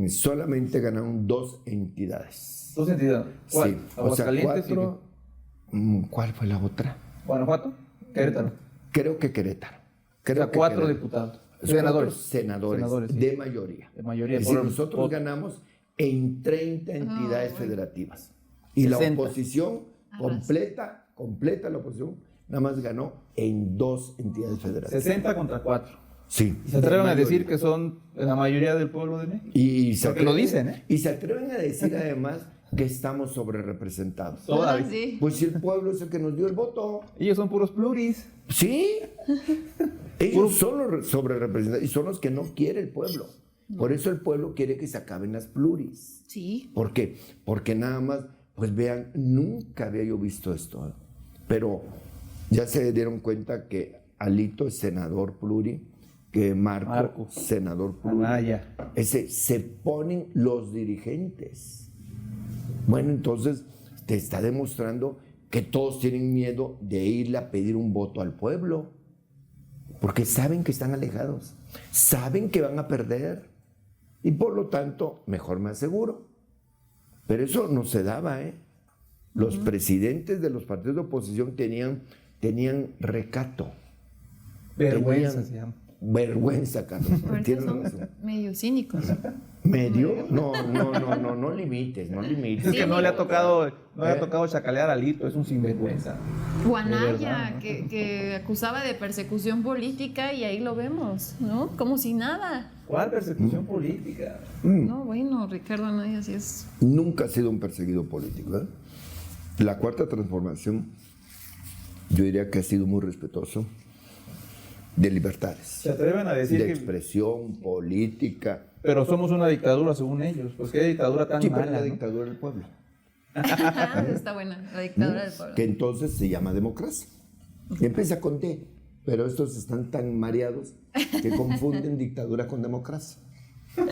Solamente ganaron 2 entidades. 2 entidades. ¿Cuál? Sí, Aguascalientes, o sea, 4. ¿Cuál fue la otra? Guanajuato, Querétaro. Creo que Querétaro. O sea, 4 diputados. Senadores sí. de mayoría. De mayoría. Es decir, nosotros ganamos en 30 entidades federativas. Y 60. la oposición completa la oposición, nada más ganó en 2 entidades federativas. 60 contra 4. Sí. ¿Se atreven a decir que son la mayoría del pueblo de México? Porque lo dicen, ¿eh? Y se atreven a decir además que estamos sobre representados. Todavía. Sí. Pues si el pueblo es el que nos dio el voto. Ellos son puros pluris. Sí. Ellos son los sobre representados y son los que no quiere el pueblo. Por eso el pueblo quiere que se acaben las pluris. Sí. ¿Por qué? Porque nada más, pues vean, nunca había yo visto esto, ¿eh? Pero ya se dieron cuenta que Alito es senador pluri, que Marco. Senador pluri. Ese se ponen los dirigentes. Bueno, entonces te está demostrando que todos tienen miedo de irle a pedir un voto al pueblo, porque saben que están alejados, saben que van a perder y por lo tanto mejor me aseguro. Pero eso no se daba, ¿eh? Los presidentes de los partidos de oposición tenían recato. Vergüenza se llama. Vergüenza, Carlos. Ahorita Tienes son razón. medio cínicos. ¿Medio? No limites. Es que no le ha tocado chacalear a Alito, es un sinvergüenza. Guanaya, que acusaba de persecución política y ahí lo vemos, ¿no? Como si nada. ¿Cuál persecución política? No, bueno, Ricardo Anaya sí es... Nunca ha sido un perseguido político, ¿eh? La Cuarta Transformación, yo diría que ha sido muy respetuoso de libertades. ¿Se atreven a decir de expresión política? Pero somos una dictadura según ellos. Pues qué dictadura tan Sí, mala, pero la ¿no? dictadura del pueblo. Está buena, la dictadura del pueblo. Que entonces se llama democracia. Empieza con D, pero estos están tan mareados que confunden dictadura con democracia.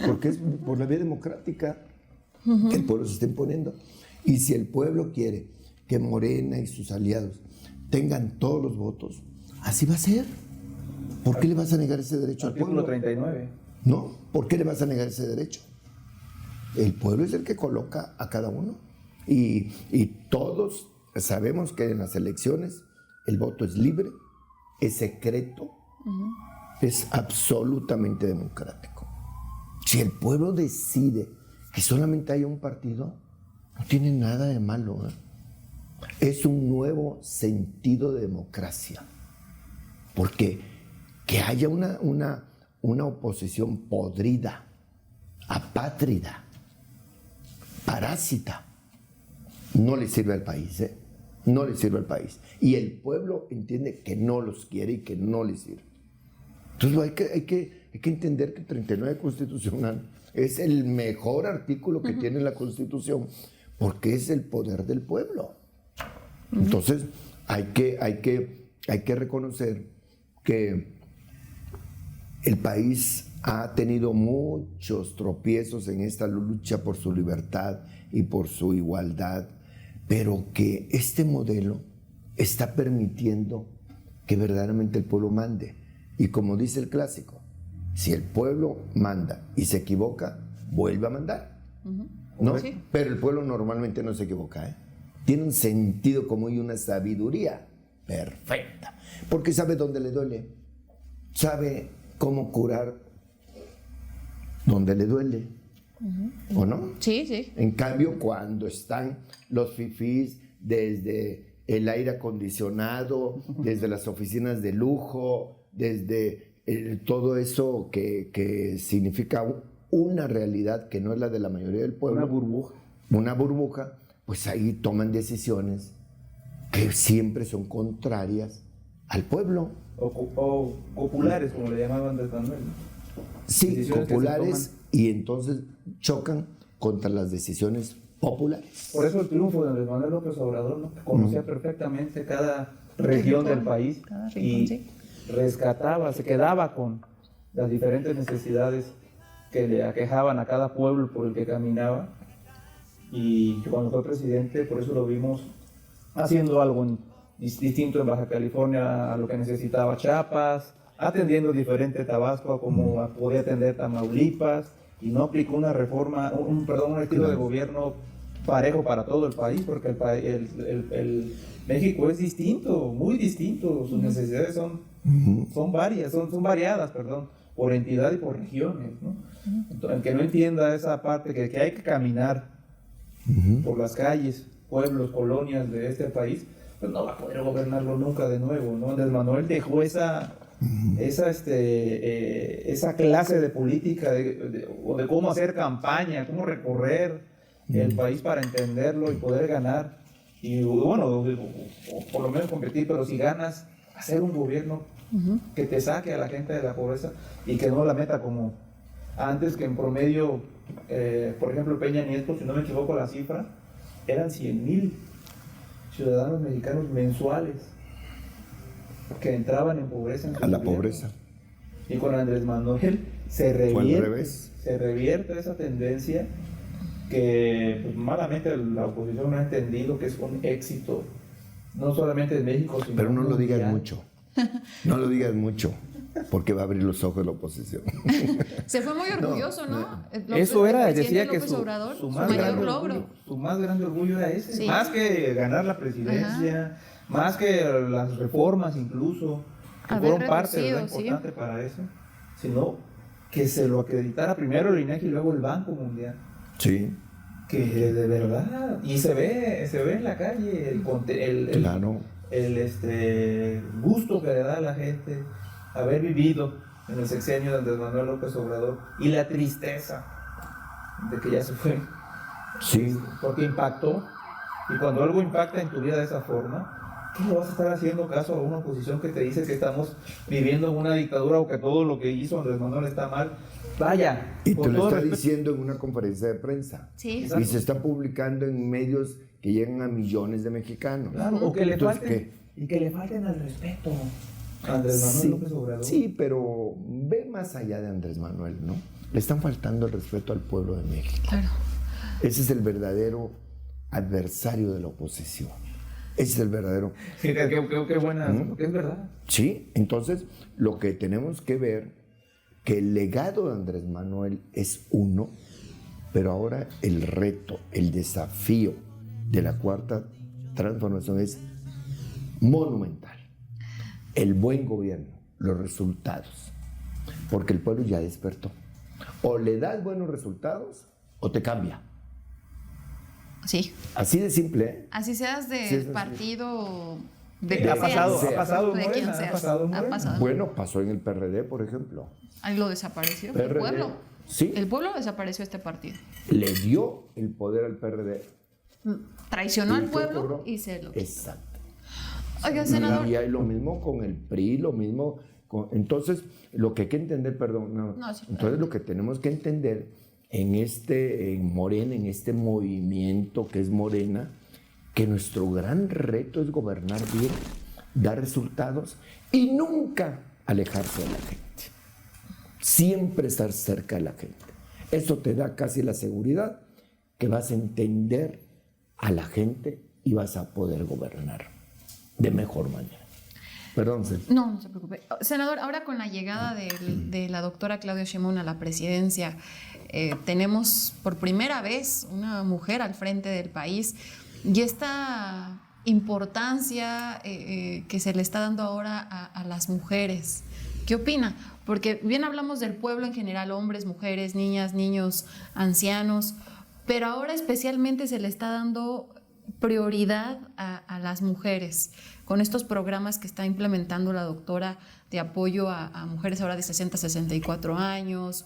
Porque es por la vía democrática que el pueblo se está imponiendo. Y si el pueblo quiere que Morena y sus aliados tengan todos los votos, así va a ser. ¿Por qué le vas a negar ese derecho al pueblo? Artículo 39. No, ¿por qué le vas a negar ese derecho? El pueblo es el que coloca a cada uno. Y todos sabemos que en las elecciones el voto es libre, es secreto, es absolutamente democrático. Si el pueblo decide que solamente haya un partido, no tiene nada de malo, ¿eh? Es un nuevo sentido de democracia. Porque que haya una oposición podrida, apátrida, parásita, no le sirve al país, ¿eh? No le sirve al país. Y el pueblo entiende que no los quiere y que no les sirve. Entonces hay que entender que el 39 constitucional es el mejor artículo que tiene la Constitución, porque es el poder del pueblo. Entonces hay que reconocer que el país ha tenido muchos tropiezos en esta lucha por su libertad y por su igualdad, pero que este modelo está permitiendo que verdaderamente el pueblo mande. Y como dice el clásico, si el pueblo manda y se equivoca, vuelve a mandar. ¿No? Sí. Pero el pueblo normalmente no se equivoca, ¿eh? Tiene un sentido común y una sabiduría perfecta, porque sabe dónde le duele, sabe cómo curar donde le duele, ¿o no? Sí, sí. En cambio, cuando están los fifís desde el aire acondicionado, desde las oficinas de lujo, desde todo eso que significa una realidad que no es la de la mayoría del pueblo. Una burbuja, pues ahí toman decisiones que siempre son contrarias al pueblo. O populares, como le llamaban Andrés Manuel. Sí, Decisiones populares, y entonces chocan contra las decisiones populares. Por eso el triunfo de Andrés Manuel López Obrador, ¿no? Conocía perfectamente cada región del país y rescataba, se quedaba con las diferentes necesidades que le aquejaban a cada pueblo por el que caminaba. Y cuando fue presidente, por eso lo vimos haciendo algo distinto en Baja California a lo que necesitaba Chiapas, atendiendo diferente Tabasco como podía atender Tamaulipas, y no aplicó una reforma, un estilo de gobierno parejo para todo el país, porque el México es distinto, muy distinto, sus necesidades son variadas, por entidad y por regiones, ¿no? Entonces, el que no entienda esa parte, que hay que caminar por las calles, pueblos, colonias de este país, pues no va a poder gobernarlo nunca de nuevo, ¿no? Andrés Manuel dejó esa esa clase de política o de cómo hacer campaña, cómo recorrer el país para entenderlo y poder ganar. Y bueno, o por lo menos competir, pero si ganas, hacer un gobierno que te saque a la gente de la pobreza y que no la meta como antes, que en promedio, por ejemplo, Peña Nieto, si no me equivoco la cifra, eran 100,000 ciudadanos mexicanos mensuales que entraban en pobreza. A la pobreza. Y con Andrés Manuel se revierte esa tendencia que pues, malamente la oposición no ha entendido que es un éxito, no solamente en México, sino pero no lo digas mundial. mucho. No lo digas mucho, porque va a abrir los ojos de la oposición. Se fue muy orgulloso, ¿no? Eso era, El presidente decía que López Obrador, su mayor logro. su más grande orgullo era ese, Sí. más que ganar la presidencia, más que las reformas incluso, que Haber fueron parte de lo reducido, sí. importante para eso, sino que se lo acreditara primero el INEGI y luego el Banco Mundial. Sí, Que de verdad, y se ve en la calle claro. el gusto que le da a la gente haber vivido en el sexenio de Andrés Manuel López Obrador y la tristeza de que ya se fue. Sí. Porque impactó, y cuando algo impacta en tu vida de esa forma, ¿qué le vas a estar haciendo caso a una oposición que te dice que estamos viviendo en una dictadura o que todo lo que hizo Andrés Manuel está mal? Vaya, Y te con lo todo está respeto. diciendo en una conferencia de prensa. Sí. Y se está publicando en medios que llegan a millones de mexicanos. Claro, o que le Entonces, falten, y que le falten al respeto a Andrés Manuel Sí, López Obrador. sí, pero ve más allá de Andrés Manuel, ¿no? Le están faltando el respeto al pueblo de México. Claro. Ese es el verdadero adversario de la oposición. Ese es el verdadero. Sí, qué buena, porque es verdad. Sí, entonces lo que tenemos que ver, que el legado de Andrés Manuel es uno, pero ahora el reto, el desafío de la cuarta transformación es monumental. El buen gobierno, los resultados, porque el pueblo ya despertó. O le das buenos resultados o te cambia. Sí. Así de simple, ¿eh? Así seas de Sí, es así. partido de Ha que pasado, seas, ha pasado en de quien Morena, seas. ha pasado en Ha Morena. pasado. Bueno, pasó en el PRD, por ejemplo. Ahí lo desapareció. El PRD. pueblo. Sí. El pueblo desapareció este partido. Le dio el poder al PRD. Traicionó al ¿Y qué pueblo ocurrió? y se lo quitó. Exacto. Oiga, senador. Y hay lo mismo con el PRI, lo mismo con... Entonces, lo que hay que entender, perdón, No, sí, entonces lo que tenemos que entender en Morena, en este movimiento que es Morena, que nuestro gran reto es gobernar bien, dar resultados y nunca alejarse de la gente. Siempre estar cerca de la gente. Eso te da casi la seguridad que vas a entender a la gente y vas a poder gobernar de mejor manera. Perdón, Cel. No, no se preocupe. Senador, ahora con la llegada de la doctora Claudia Sheinbaum a la presidencia, tenemos por primera vez una mujer al frente del país y esta importancia que se le está dando ahora a las mujeres. ¿Qué opina? Porque bien hablamos del pueblo en general, hombres, mujeres, niñas, niños, ancianos, pero ahora especialmente se le está dando prioridad a las mujeres con estos programas que está implementando la doctora de apoyo a mujeres ahora de 60 a 64 años,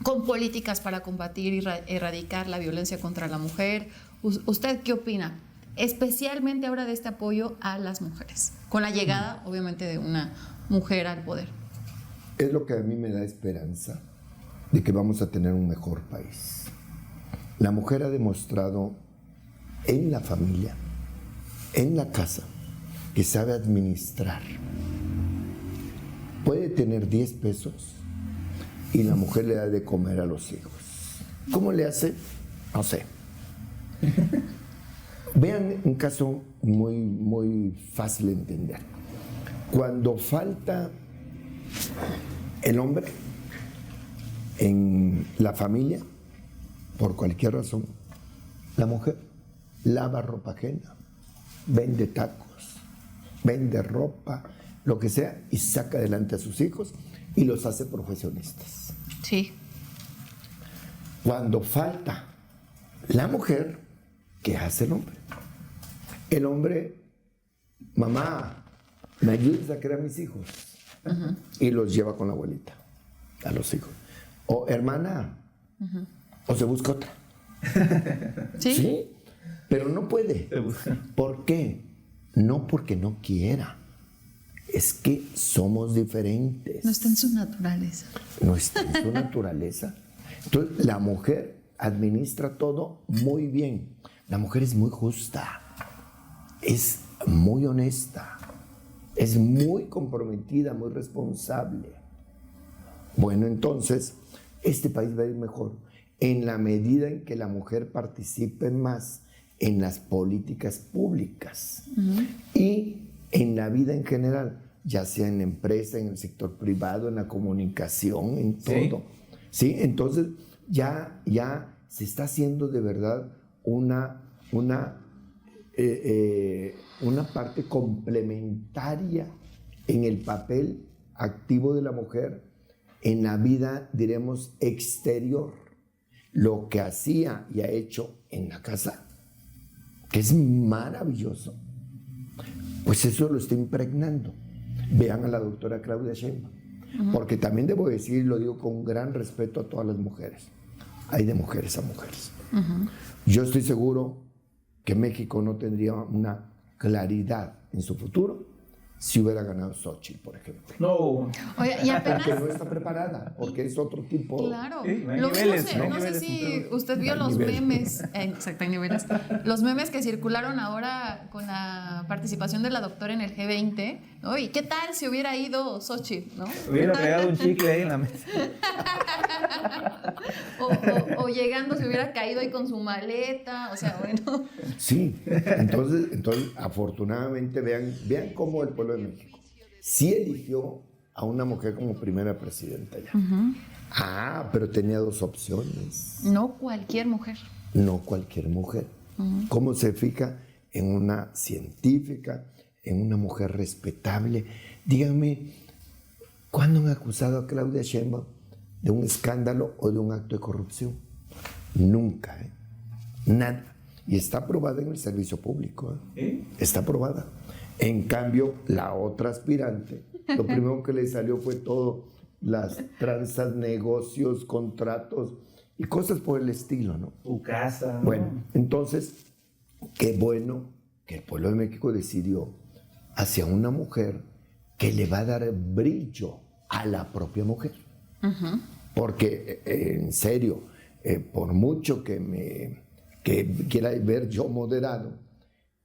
con políticas para combatir y erradicar la violencia contra la mujer. ¿Usted qué opina? Especialmente ahora de este apoyo a las mujeres, con la llegada obviamente de una mujer al poder. Es lo que a mí me da esperanza de que vamos a tener un mejor país. La mujer ha demostrado en la familia, en la casa, que sabe administrar. Puede tener 10 pesos y la mujer le da de comer a los hijos. ¿Cómo le hace? No sé. Vean un caso muy fácil de entender. Cuando falta el hombre en la familia, por cualquier razón, la mujer lava ropa ajena, vende tacos, vende ropa, lo que sea, y saca adelante a sus hijos y los hace profesionistas. Sí. Cuando falta la mujer, ¿qué hace el hombre? El hombre, mamá, ¿me ayudas a criar a mis hijos? y los lleva con la abuelita a los hijos. O hermana, o se busca otra. ¿Sí? Pero no puede. ¿Por qué? No porque no quiera. Es que somos diferentes. No está en su naturaleza. No está en su naturaleza. Entonces, la mujer administra todo muy bien. La mujer es muy justa, es muy honesta, es muy comprometida, muy responsable. Bueno, entonces, este país va a ir mejor en la medida en que la mujer participe más en las políticas públicas y en la vida en general, ya sea en la empresa, en el sector privado, en la comunicación, en todo. ¿Sí? Entonces, ya se está haciendo de verdad una parte complementaria en el papel activo de la mujer en la vida, diremos, exterior. Lo que hacía y ha hecho en la casa, que es maravilloso, pues eso lo está impregnando. Vean a la doctora Claudia Sheinbaum, porque también debo decir, lo digo con gran respeto a todas las mujeres, hay de mujeres a mujeres. Yo estoy seguro que México no tendría una claridad en su futuro si hubiera ganado Xochitl, por ejemplo. No. Oye, y apenas... Porque no está preparada, porque es otro tipo. Claro. Sí, no hay No niveles, sé si usted vio los memes. Exacto, hay niveles. Los memes que circularon ahora con la participación de la doctora en el G20, ¿no? ¿Y qué tal si hubiera ido Xochitl, no? Hubiera pegado un chicle ahí en la mesa. o llegando se hubiera caído ahí con su maleta, o sea, bueno. Sí, entonces afortunadamente vean cómo el pueblo de México sí eligió a una mujer como primera presidenta ya. Pero tenía dos opciones. No cualquier mujer. No cualquier mujer. ¿Cómo se fija en una científica, en una mujer respetable? Díganme, ¿cuándo han acusado a Claudia Sheinbaum de un escándalo o de un acto de corrupción? Nunca, nada. Y está aprobada en el servicio público. Está aprobada. En cambio, la otra aspirante, lo primero que le salió fue todo las tranzas, negocios, contratos y cosas por el estilo, ¿no? Tu casa, ¿no? Bueno, entonces, qué bueno que el pueblo de México decidió hacia una mujer que le va a dar brillo a la propia mujer. Porque, en serio, por mucho que quiera ver yo moderado,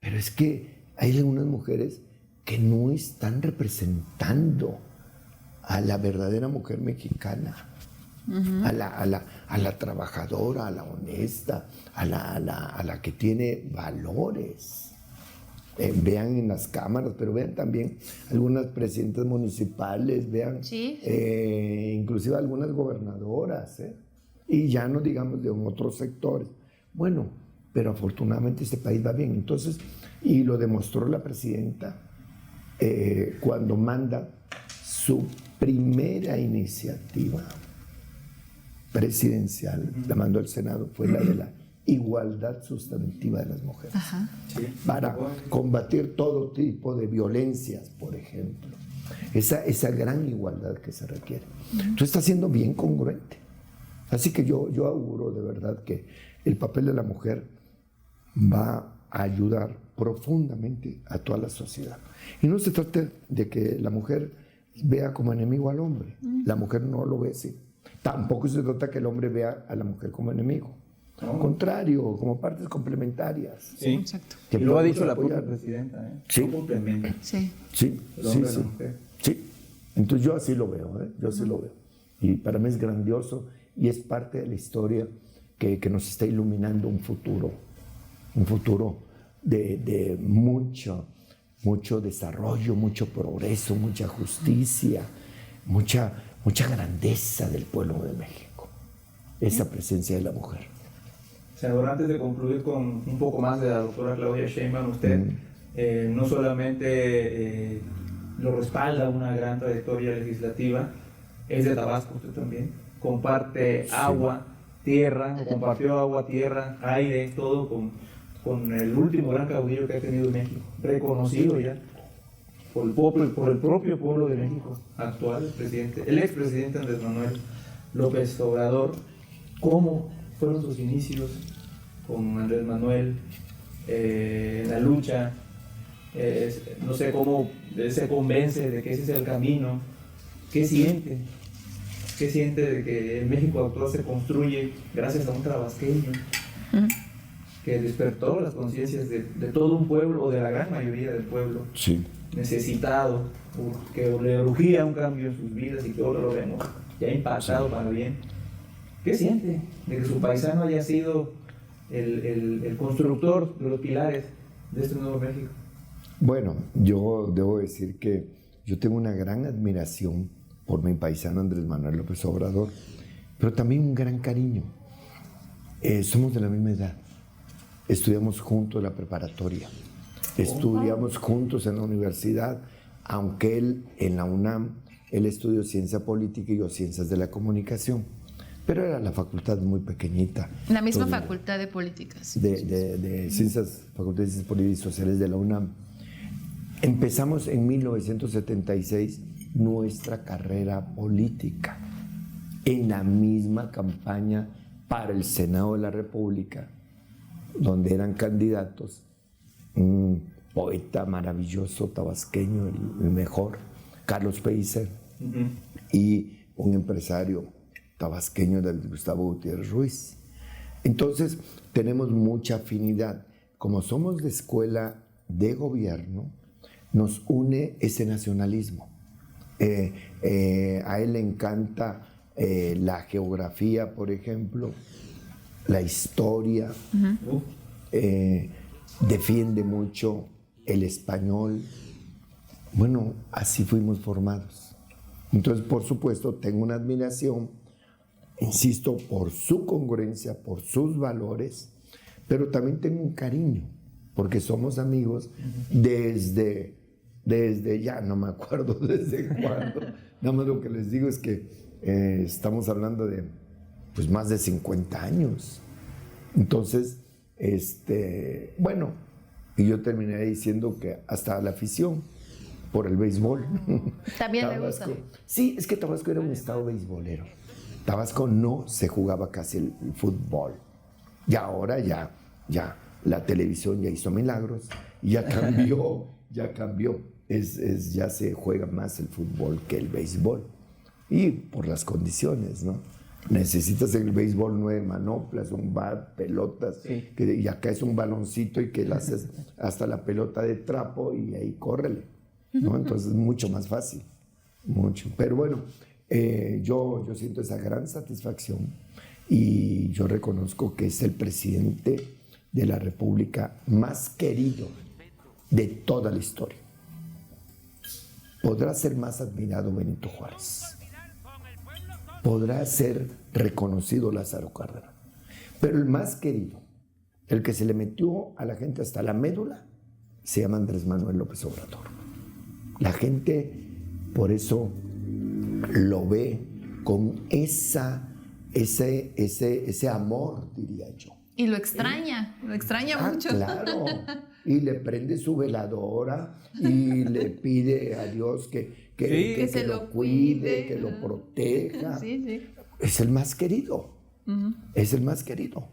pero es que hay algunas mujeres que no están representando a la verdadera mujer mexicana, a la trabajadora, a la honesta, a la que tiene valores. Vean en las cámaras, pero vean también algunas presidentas municipales, vean inclusive algunas gobernadoras, y ya no digamos de otros sectores. Bueno, pero afortunadamente este país va bien. Entonces, y lo demostró la presidenta cuando manda su primera iniciativa presidencial, la mandó al Senado, fue la de la igualdad sustantiva de las mujeres. Para combatir todo tipo de violencias, por ejemplo. Esa gran igualdad que se requiere. Entonces está siendo bien congruente. Así que yo auguro de verdad que el papel de la mujer va a ayudar profundamente a toda la sociedad. Y no se trata de que la mujer vea como enemigo al hombre. La mujer no lo ve así. Tampoco se trata que el hombre vea a la mujer como enemigo. Al contrario, como partes complementarias. Sí, exacto. Y lo ha dicho la propia presidenta, Sí. Un complemento. Sí. Sí. Entonces yo así lo veo, yo así lo veo. Y para mí es grandioso y es parte de la historia que nos está iluminando un futuro de mucho desarrollo, mucho progreso, mucha justicia, mucha grandeza del pueblo de México. Esa presencia de la mujer. Senador, antes de concluir con un poco más de la doctora Claudia Sheinbaum, usted no solamente lo respalda una gran trayectoria legislativa, es de Tabasco usted también, comparte agua, tierra, o compartió agua, tierra, aire, todo con el último gran caudillo que ha tenido México, reconocido ya. por el pueblo y por el propio pueblo de México actual, el expresidente Andrés Manuel López Obrador. ¿Cómo fueron sus inicios con Andrés Manuel en la lucha? No sé cómo él se convence de que ese es el camino. ¿Qué siente? ¿Qué siente de que el México actual se construye gracias a un tabasqueño que despertó las conciencias de todo un pueblo, o de la gran mayoría del pueblo, Sí. necesitado, que le urgía un cambio en sus vidas y que ahora lo vemos ya impactado para bien? ¿Qué siente de que su paisano haya sido el constructor de los pilares de este nuevo México? Bueno, yo debo decir que yo tengo una gran admiración por mi paisano Andrés Manuel López Obrador, pero también un gran cariño. Somos de la misma edad, estudiamos juntos la preparatoria, estudiamos juntos en la universidad, aunque él en la UNAM, él estudió ciencia política y yo ciencias de la comunicación, pero era la facultad muy pequeñita. La misma facultad de políticas. De ciencias, facultad de ciencias políticas y sociales de la UNAM. Empezamos en 1976 nuestra carrera política en la misma campaña para el Senado de la República, donde eran candidatos un poeta maravilloso tabasqueño, el mejor, Carlos Pellicer, y un empresario tabasqueño, del Gustavo Gutiérrez Ruiz. Entonces tenemos mucha afinidad. Como somos de escuela de gobierno, nos une ese nacionalismo. A él le encanta la geografía, por ejemplo, la historia, defiende mucho el español. Bueno, así fuimos formados. Entonces, por supuesto, tengo una admiración, insisto, por su congruencia, por sus valores, pero también tengo un cariño, porque somos amigos desde ya no me acuerdo desde cuándo. Nada más lo que les digo es que estamos hablando de pues más de 50 años. Entonces, bueno, y yo terminé diciendo que hasta la afición por el béisbol. También le gusta. Sí, es que Tabasco era un estado beisbolero. Tabasco no se jugaba casi el fútbol. Y ahora ya la televisión ya hizo milagros, ya cambió, ya se juega más el fútbol que el béisbol. Y por las condiciones, ¿no? Necesitas en el béisbol 9 manoplas, un bat, pelotas, sí. Y acá es un baloncito y que le haces hasta la pelota de trapo y ahí córrele, ¿no? Entonces es mucho más fácil, mucho. Pero bueno, yo siento esa gran satisfacción y yo reconozco que es el presidente de la República más querido de toda la historia. Podrá ser más admirado Benito Juárez, podrá ser reconocido Lázaro Cárdenas, pero el más querido, el que se le metió a la gente hasta la médula, se llama Andrés Manuel López Obrador. La gente por eso lo ve con ese amor, diría yo. Y lo extraña mucho. Claro, y le prende su veladora y le pide a Dios que se lo cuide, que lo proteja. Sí. Es el más querido, es el más querido.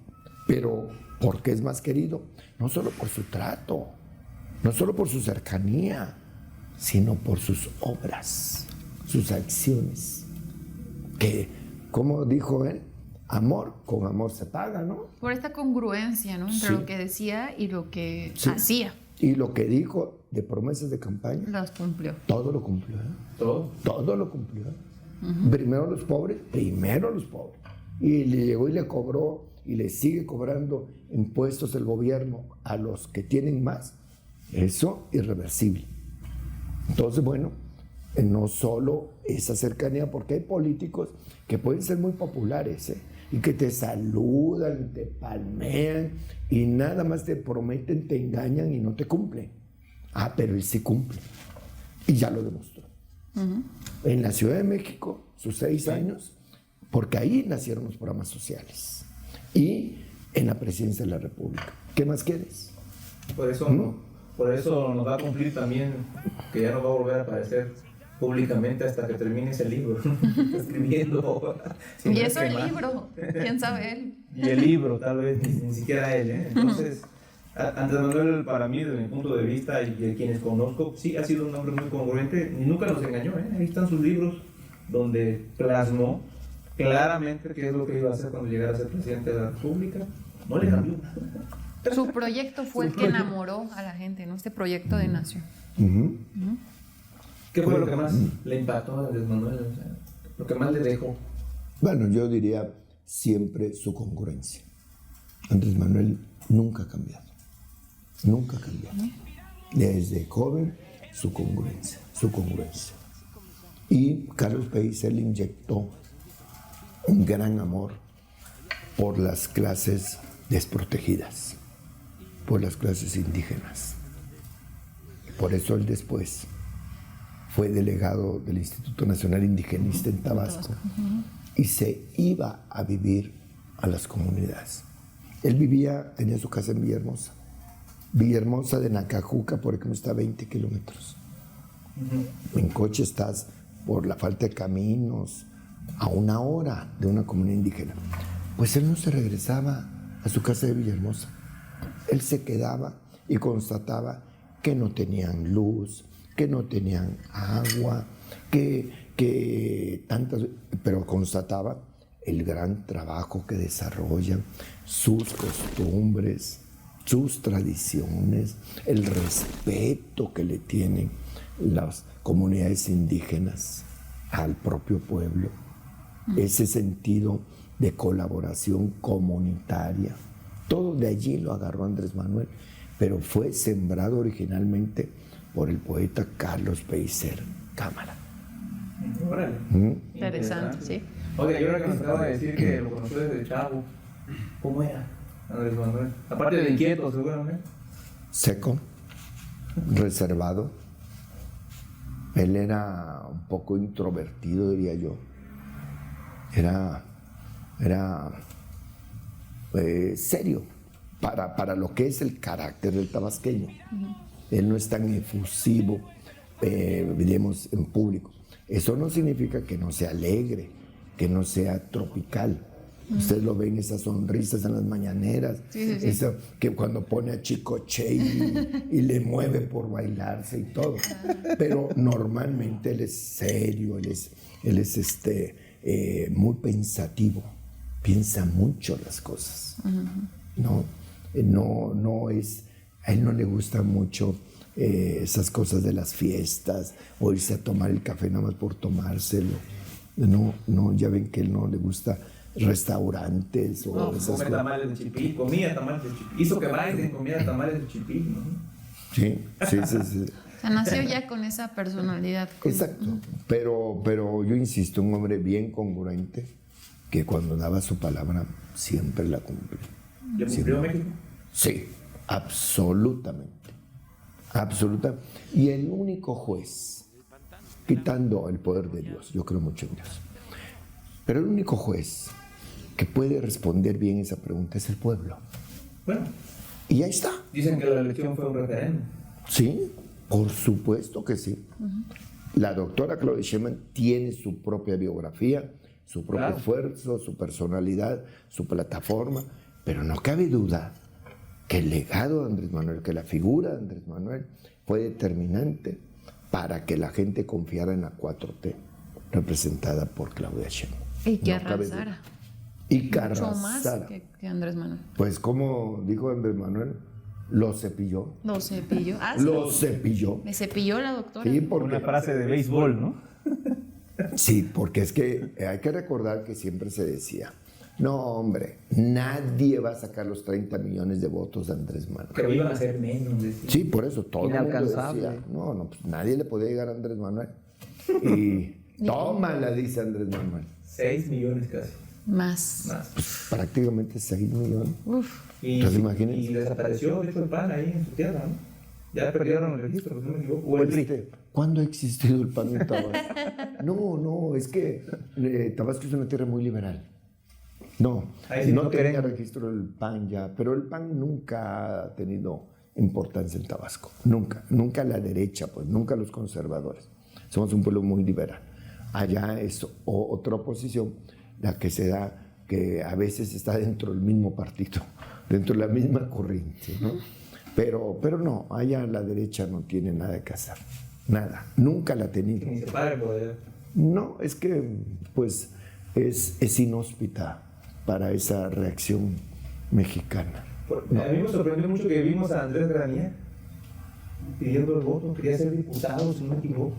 Pero ¿por qué es más querido? No solo por su trato, no solo por su cercanía, sino por sus obras, sus acciones. Que, como dijo él, amor con amor se paga, ¿no? Por esta congruencia, ¿no? Entre Sí. lo que decía y lo que Sí. hacía. Y lo que dijo de promesas de campaña, Las cumplió. todo lo cumplió. Todo lo cumplió. Primero los pobres. Y le llegó y le cobró y le sigue cobrando impuestos el gobierno a los que tienen más. Eso irreversible. Entonces, bueno, no solo esa cercanía, porque hay políticos que pueden ser muy populares, y que te saludan, te palmean y nada más te prometen, te engañan y no te cumplen. Pero él sí cumple y ya lo demostró. En la Ciudad de México, sus 6 años, porque ahí nacieron los programas sociales, y en la presidencia de la República. ¿Qué más quieres? Por eso nos va a cumplir también que ya no va a volver a aparecer públicamente hasta que termine ese libro. Está escribiendo. Y eso el libro, quién sabe él. Y el libro, tal vez, ni siquiera él, ¿eh? Entonces, Andrés Manuel, para mí, desde mi punto de vista y de quienes conozco, sí ha sido un hombre muy congruente y nunca nos engañó, ¿eh? Ahí están sus libros donde plasmó claramente qué es lo que iba a hacer cuando llegara a ser presidente de la República. No le cambió. Su proyecto fue el que enamoró a la gente, ¿no? Este proyecto de nación. ¿Qué fue lo que más le impactó a Andrés Manuel? O sea, lo que más le dejó. Bueno, yo diría siempre su congruencia. Andrés Manuel nunca ha cambiado. Nunca ha cambiado. Desde joven, su congruencia, su congruencia. Y Carlos Pellicer le inyectó un gran amor por las clases desprotegidas, por las clases indígenas. Por eso él después fue delegado del Instituto Nacional Indigenista en Tabasco y se iba a vivir a las comunidades. Él tenía su casa en Villahermosa. Villahermosa de Nacajuca, por ejemplo, está a 20 kilómetros. En coche estás, por la falta de caminos, a 1 hora de una comunidad indígena. Pues él no se regresaba a su casa de Villahermosa. Él se quedaba y constataba que no tenían luz, que no tenían agua, que tantas, pero constataba el gran trabajo que desarrollan, sus costumbres, sus tradiciones, el respeto que le tienen las comunidades indígenas al propio pueblo, ese sentido de colaboración comunitaria. Todo de allí lo agarró Andrés Manuel, pero fue sembrado originalmente por el poeta Carlos Pellicer Cámara. Órale. Interesante, sí. Oiga, y ahora que nos acaba de decir que lo conoció desde chavo, ¿cómo era Andrés Manuel? Aparte de inquieto, seguramente. Seco, reservado. Él era un poco introvertido, diría yo. Era serio para lo que es el carácter del tabasqueño. Él no es tan efusivo, digamos, en público. Eso no significa que no sea alegre, que no sea tropical. Ustedes lo ven, esas sonrisas en las mañaneras, eso, que cuando pone a Chicoche y le mueve por bailarse y todo. Pero normalmente él es serio, él es muy pensativo, piensa mucho las cosas. No es, a él no le gusta mucho esas cosas de las fiestas o irse a tomar el café nada más por tomárselo. No, ya ven que él no le gusta restaurantes o esas come cosas. Tamales de chipil, comía tamales de chipil. Hizo que Biden comiera tamales de chipil, ¿no? Sí. O sea, nació ya con esa personalidad. Exacto. Pero yo insisto, un hombre bien congruente que cuando daba su palabra siempre la cumplía. ¿Le cumplió México? Sí, absolutamente. Absolutamente. Y el único juez, quitando el poder de Dios, yo creo mucho en Dios, pero el único juez que puede responder bien esa pregunta es el pueblo. Bueno. Y ahí está. Dicen que la elección fue un referéndum. Sí, por supuesto que sí. La doctora Claudia Sheinbaum tiene su propia biografía, su propio esfuerzo, su personalidad, su plataforma, pero no cabe duda que el legado de Andrés Manuel, que la figura de Andrés Manuel fue determinante para que la gente confiara en la 4T, representada por Claudia Sheinbaum. Y que arrasara. Y que mucho arrasara. más que Andrés Manuel. Pues como dijo Andrés Manuel, lo cepilló. Lo cepilló. Lo cepilló. Me cepilló la doctora. Sí, porque, una frase de béisbol, ¿no? Sí, porque es que hay que recordar que siempre se decía, no, hombre, nadie va a sacar los 30 millones de votos de Andrés Manuel. Que iban a ser menos. Decía. Sí, por eso todo el mundo Inalcanzable. decía, no, pues nadie le podía llegar a Andrés Manuel. Y tómala, dice Andrés Manuel. 6 millones casi. Más. Pues, prácticamente 6 millones. Uf. Entonces, imagínense. Y desapareció el PAN ahí en su tierra, ¿no? Ya perdieron el registro, no me equivoco. O el PRI. ¿Cuándo ha existido el PAN en Tabasco? No, es que Tabasco es una tierra muy liberal. No, Ahí sí no no tenía queremos. registro del PAN ya, pero el PAN nunca ha tenido importancia en Tabasco. Nunca la derecha, pues nunca los conservadores. Somos un pueblo muy liberal. Allá es otra oposición la que se da, que a veces está dentro del mismo partido, dentro de la misma corriente, ¿no? Pero no, allá la derecha no tiene nada que hacer, nada, nunca la ha tenido. Ni se para el poder. No, es que pues es inhóspita para esa reacción mexicana. A mí me sorprendió mucho que vimos a Andrés Granier pidiendo el voto, quería ser diputado, si no me equivoco.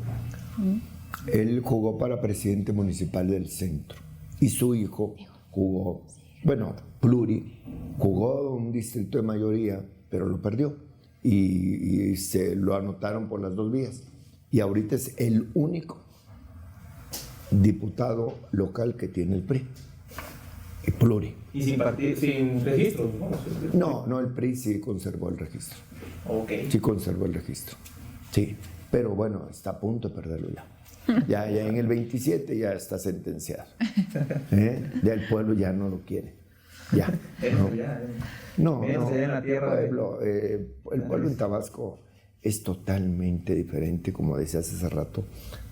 Él jugó para presidente municipal del centro y su hijo jugó, bueno, jugó un distrito de mayoría, pero lo perdió y se lo anotaron por las 2 vías. Y ahorita es el único diputado local que tiene el PRI, el pluri. Y sin registro, ¿no? No, el PRI sí conservó el registro. Ok. Sí conservó el registro, sí, pero bueno, está a punto de perderlo ya. Ya en el 27 ya está sentenciado. Ya el pueblo ya no lo quiere. Ya. No. En la tierra el pueblo en Tabasco es totalmente diferente, como decías hace rato,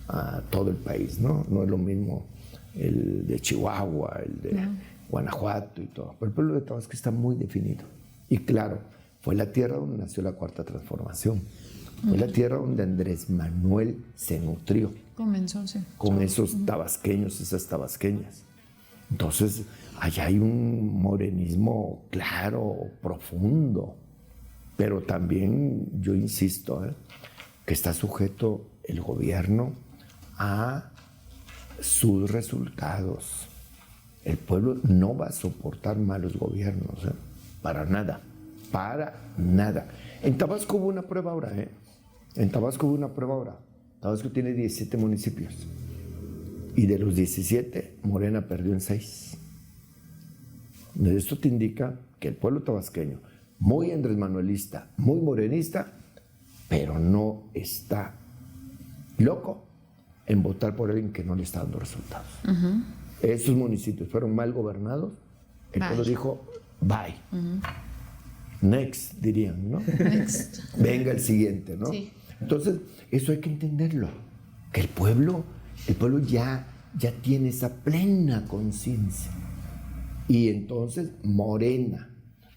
a todo el país, ¿no? No es lo mismo el de Chihuahua, el de Guanajuato y todo. Pero el pueblo de Tabasco está muy definido. Y claro, fue la tierra donde nació la Cuarta Transformación. Fue la tierra donde Andrés Manuel se nutrió. Comenzó, sí. Con esos tabasqueños, esas tabasqueñas. Entonces, allá hay un morenismo claro, profundo. Pero también, yo insisto, que está sujeto el gobierno a sus resultados. El pueblo no va a soportar malos gobiernos, para nada, para nada. En Tabasco hubo una prueba ahora, Tabasco tiene 17 municipios y de los 17, Morena perdió en 6. Esto te indica que el pueblo tabasqueño, muy Andrés Manuelista, muy morenista, pero no está loco en votar por alguien que no le está dando resultados. Esos municipios fueron mal gobernados, el pueblo dijo, bye. Next, dirían, ¿no? Next. Venga el siguiente, ¿no? Sí. Entonces, eso hay que entenderlo, que el pueblo ya tiene esa plena conciencia. Y entonces Morena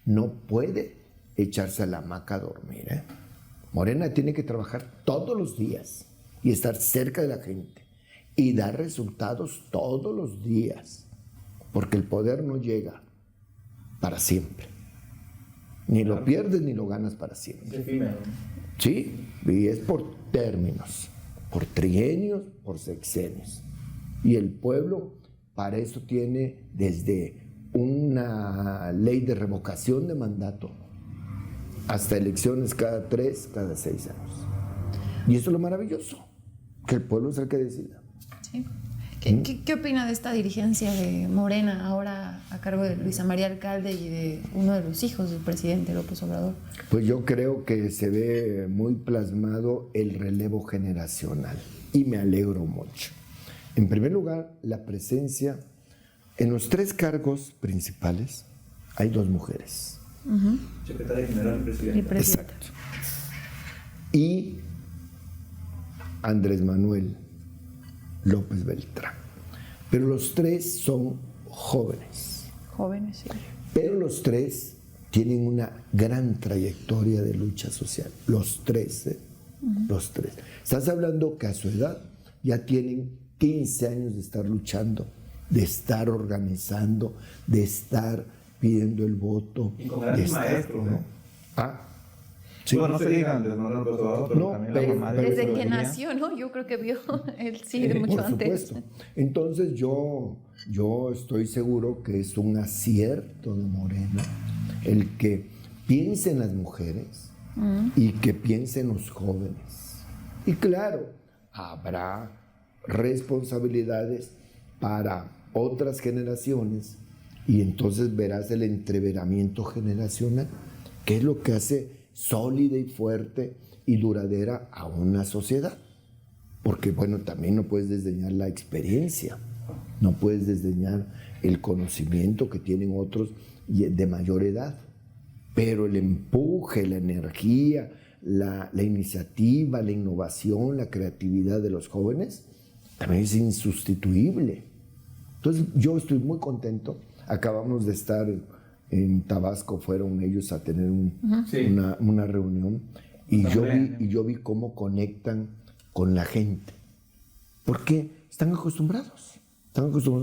no puede echarse a la hamaca a dormir, Morena tiene que trabajar todos los días y estar cerca de la gente y dar resultados todos los días, porque el poder no llega para siempre. Ni lo pierdes ni lo ganas para siempre. Es efímero. Sí, y es por términos, por trienios, por sexenios. Y el pueblo para eso tiene desde una ley de revocación de mandato hasta elecciones cada 3, cada 6 años. Y eso es lo maravilloso, que el pueblo es el que decida. Sí. ¿Qué opina de esta dirigencia de Morena ahora a cargo de Luisa María Alcalde y de uno de los hijos del presidente López Obrador? Pues yo creo que se ve muy plasmado el relevo generacional y me alegro mucho. En primer lugar, la presencia en los 3 cargos principales hay 2 mujeres. Secretaria General del Presidente. Exacto. Y Andrés Manuel López Beltrán. Pero los 3 son jóvenes. Jóvenes, sí. Pero los 3 tienen una gran trayectoria de lucha social. Los 3, los 3. Estás hablando que a su edad ya tienen 15 años de estar luchando, de estar organizando, de estar pidiendo el voto. Y con grandes maestros, ¿no? Sí. Bueno, no se digan de Manuel López Obrador, pero No, también pero la mamá de Desde Luis que Venía. nació, ¿no? Yo creo que vio él sí de mucho Por antes. supuesto. Entonces yo estoy seguro que es un acierto de Morena el que piense en las mujeres y que piense en los jóvenes. Y claro, habrá responsabilidades para otras generaciones y entonces verás el entreveramiento generacional, que es lo que hace sólida y fuerte y duradera a una sociedad. Porque, bueno, también no puedes desdeñar la experiencia, no puedes desdeñar el conocimiento que tienen otros de mayor edad. pero el empuje, la energía, la iniciativa, la innovación, la creatividad de los jóvenes también es insustituible. Entonces yo estoy muy contento. Acabamos de estar en Tabasco, fueron ellos a tener una reunión y yo vi cómo conectan con la gente. Porque están acostumbrados a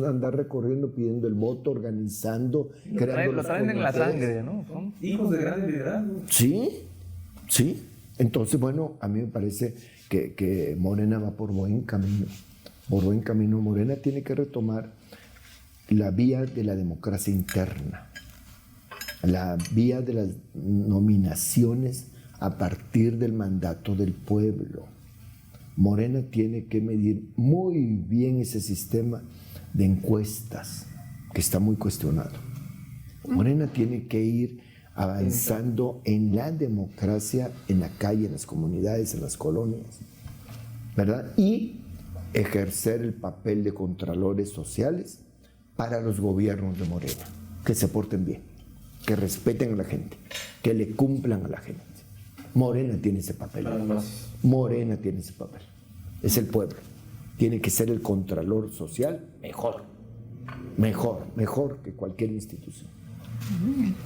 andar recorriendo, pidiendo el voto, organizando, creando. Lo traen en la sangre, ¿no? Son hijos de grandes liderazgos. Sí. Entonces, bueno, a mí me parece que Morena va por buen camino. Por buen camino. Morena tiene que retomar la vía de la democracia interna, la vía de las nominaciones a partir del mandato del pueblo. Morena tiene que medir muy bien ese sistema de encuestas que está muy cuestionado. Morena tiene que ir avanzando en la democracia en la calle, en las comunidades, en las colonias, ¿verdad? Y ejercer el papel de contralores sociales para los gobiernos de Morena, que se porten bien, que respeten a la gente, que le cumplan a la gente. Morena tiene ese papel. Morena tiene ese papel. Es el pueblo. Tiene que ser el contralor social mejor que cualquier institución.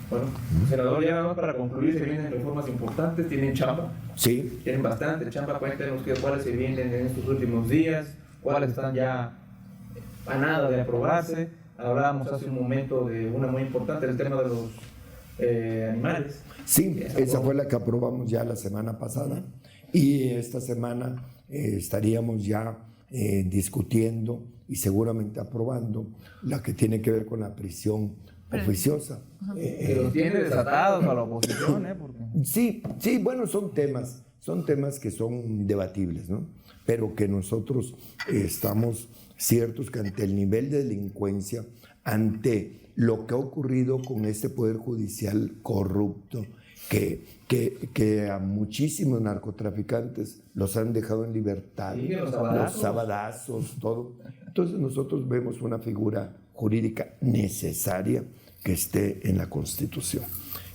Bueno, senador, ya para concluir, se vienen reformas importantes, tienen chamba. Sí. Tienen bastante chamba. Cuéntenos cuáles se vienen en estos últimos días, cuáles están ya a nada de aprobarse. Hablábamos hace un momento de una muy importante, el tema de los animales. Sí, esa fue la que aprobamos ya la semana pasada y esta semana estaríamos ya discutiendo y seguramente aprobando la que tiene que ver con la prisión oficiosa. Que los tiene desatados a la oposición, porque... Sí, bueno, son temas que son debatibles, ¿no? Pero que nosotros estamos ciertos que ante el nivel de delincuencia, ante lo que ha ocurrido con este Poder Judicial corrupto, que a muchísimos narcotraficantes los han dejado en libertad, sí, los sabadazos, todo. Entonces nosotros vemos una figura jurídica necesaria que esté en la Constitución.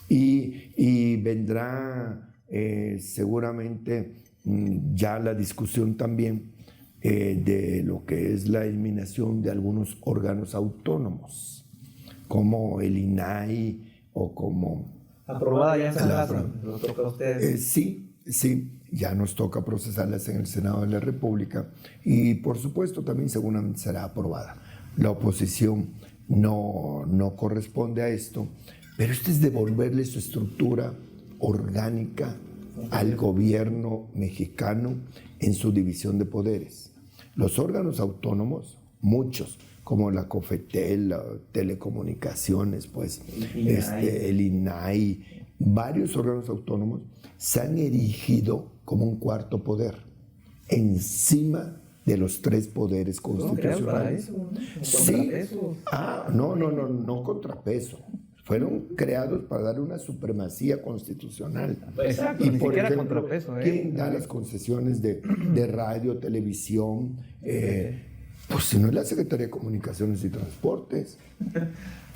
Y vendrá seguramente ya la discusión también de lo que es la eliminación de algunos órganos autónomos, como el INAI o como... Aprobada ya en Senado, ¿lo toca a ustedes? Sí, ya nos toca procesarlas en el Senado de la República y por supuesto también seguramente será aprobada. La oposición no corresponde a esto, pero esto es devolverle su estructura orgánica al gobierno mexicano en su división de poderes. Los órganos autónomos, muchos, como la COFETEL, la Telecomunicaciones, pues, el INAI, varios órganos autónomos se han erigido como un cuarto poder, encima de los tres poderes constitucionales. Sí. No contrapeso. Fueron creados para darle una supremacía constitucional. Exacto, y ni por siquiera ejemplo, contrapeso. ¿quién da las concesiones de radio, televisión? Pues si no es la Secretaría de Comunicaciones y Transportes,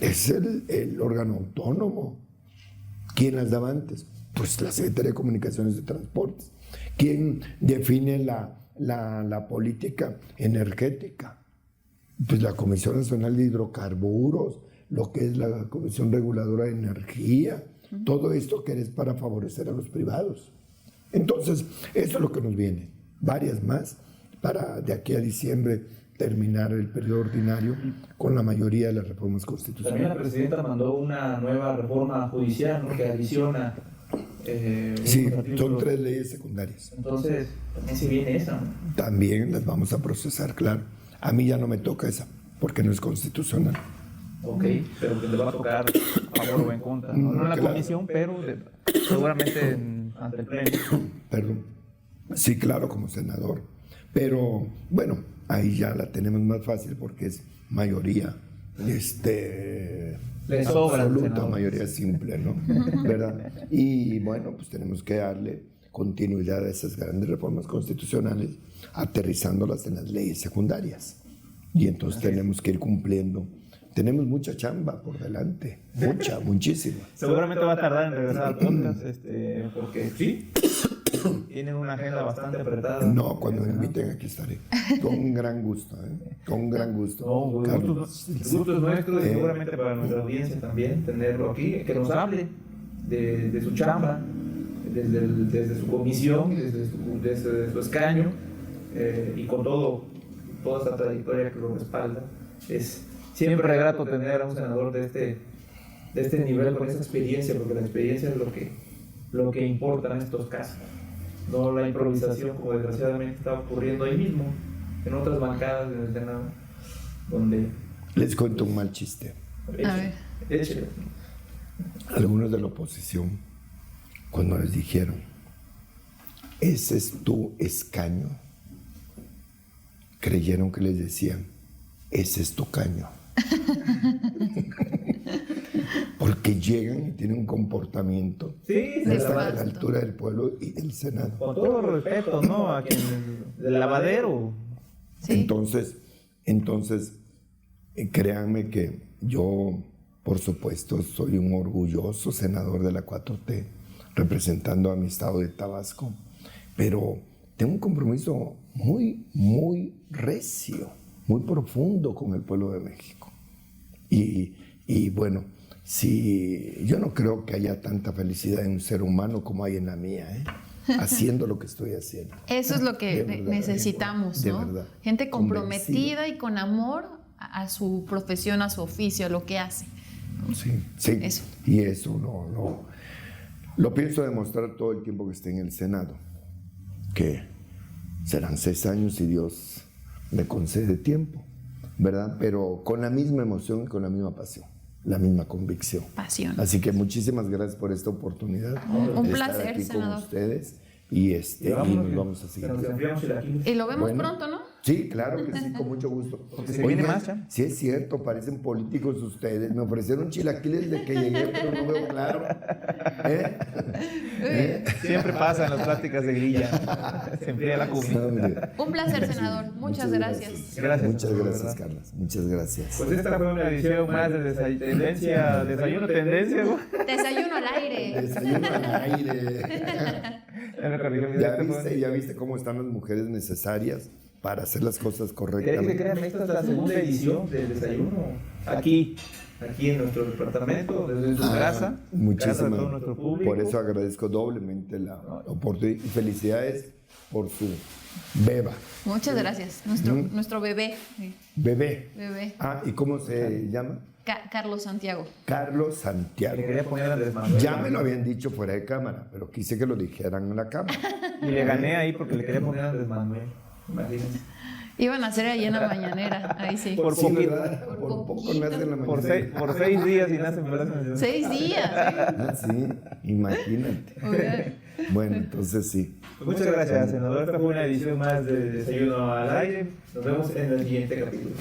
es el órgano autónomo. ¿Quién las daba antes? Pues la Secretaría de Comunicaciones y Transportes. ¿Quién define la política energética? Pues la Comisión Nacional de Hidrocarburos, lo que es la Comisión Reguladora de Energía, todo esto que es para favorecer a los privados. Entonces, eso es lo que nos viene, varias más, para de aquí a diciembre terminar el periodo ordinario con la mayoría de las reformas constitucionales. También la presidenta mandó una nueva reforma judicial, ¿no?, que adiciona... sí, son 3 leyes secundarias. Entonces, también se viene esa, ¿no? También las vamos a procesar, claro. A mí ya no me toca esa, porque no es constitucional. Ok, pero que le va a tocar a favor o en contra. No en la comisión, pero seguramente ante el pleno. Perdón. Sí, claro, como senador. Pero, bueno, ahí ya la tenemos más fácil porque es mayoría absoluta, mayoría simple, ¿no? ¿Verdad? Y bueno, pues tenemos que darle continuidad a esas grandes reformas constitucionales, aterrizándolas en las leyes secundarias. Y entonces tenemos que ir cumpliendo tenemos mucha chamba por delante, muchísima. Seguramente va a tardar en regresar al podcast, porque sí, tienen una agenda bastante apretada. No, cuando me inviten aquí estaré. Con un gran gusto, con un gran gusto. No, el gusto es nuestro y seguramente para nuestra audiencia también tenerlo aquí, que nos hable de su chamba, desde su comisión, desde su escaño, y con toda esta trayectoria que lo respalda. Es siempre grato tener a un senador de este nivel con esa experiencia, porque la experiencia es lo que importa en estos casos, no la improvisación como desgraciadamente está ocurriendo ahí mismo, en otras bancadas en el Senado, donde... Les cuento un mal chiste. Échelo. Algunos de la oposición, cuando les dijeron, ese es tu escaño, creyeron que les decían, ese es tu caño. Porque llegan y tienen un comportamiento Sí, no está a la altura del pueblo y del Senado. con todo respeto, ¿no? A quien del lavadero. Sí. Entonces, créanme que yo, por supuesto, soy un orgulloso senador de la 4T, representando a mi estado de Tabasco, pero tengo un compromiso muy, muy recio, muy profundo con el pueblo de México. Y bueno, yo no creo que haya tanta felicidad en un ser humano como hay en la mía, haciendo lo que estoy haciendo. Eso es lo que verdad, necesitamos, de ¿no? verdad. Gente comprometida Convencido. y con amor a su profesión, a su oficio, a lo que hace. Sí. Eso. Y eso lo pienso demostrar todo el tiempo que esté en el Senado, que serán 6 años si Dios me concede tiempo, ¿verdad? Pero con la misma emoción y con la misma pasión, la misma convicción. Pasión. Así que muchísimas gracias por esta oportunidad. Un de placer, estar aquí senador. con ustedes y nos vamos a seguir. Y lo vemos Bueno. pronto, ¿no? Sí, claro que sí, con mucho gusto. Porque se viene más, ¿ya? Sí es cierto, parecen políticos ustedes. Me ofrecieron chilaquiles de que llegué, pero no veo claro. Siempre pasa en las pláticas de grilla. Se enfría la comida. Hombre. Un placer, senador. Muchas gracias. Gracias, Muchas de gracias, verdad. Carlas. Muchas gracias. Pues esta fue una edición más de Desayuno Tendencia. ¿No? Desayuno al aire. Desayuno al aire. Ya me corrigió mi ¿Ya viste cómo están las mujeres necesarias para hacer las cosas Que correctamente? créanme, esta es la segunda edición del desayuno. Aquí en nuestro departamento, desde su casa. Gracias a Muchísimas. todo nuestro público. Por eso agradezco doblemente la oportunidad y felicidades por su beba. Muchas gracias. Nuestro bebé. Bebé. Bebé. ¿Y cómo se llama? Carlos Santiago. Carlos Santiago. Le quería poner Andrés Manuel. Ya me lo habían dicho fuera de cámara, pero quise que lo dijeran en la cámara. Y le gané ahí porque le quería poner Andrés Manuel. Imagínense. Iban a hacer ahí en la mañanera. Ahí sí. Por Sí, poquito. ¿verdad? Por poco nace en la Por mañana. 6 días y nacen ¿verdad? 6 días. Sí, imagínate. Oigan. Bueno, entonces sí. Muchas gracias, senador. Esta fue una edición más de Desayuno al Aire. Nos vemos en el siguiente capítulo.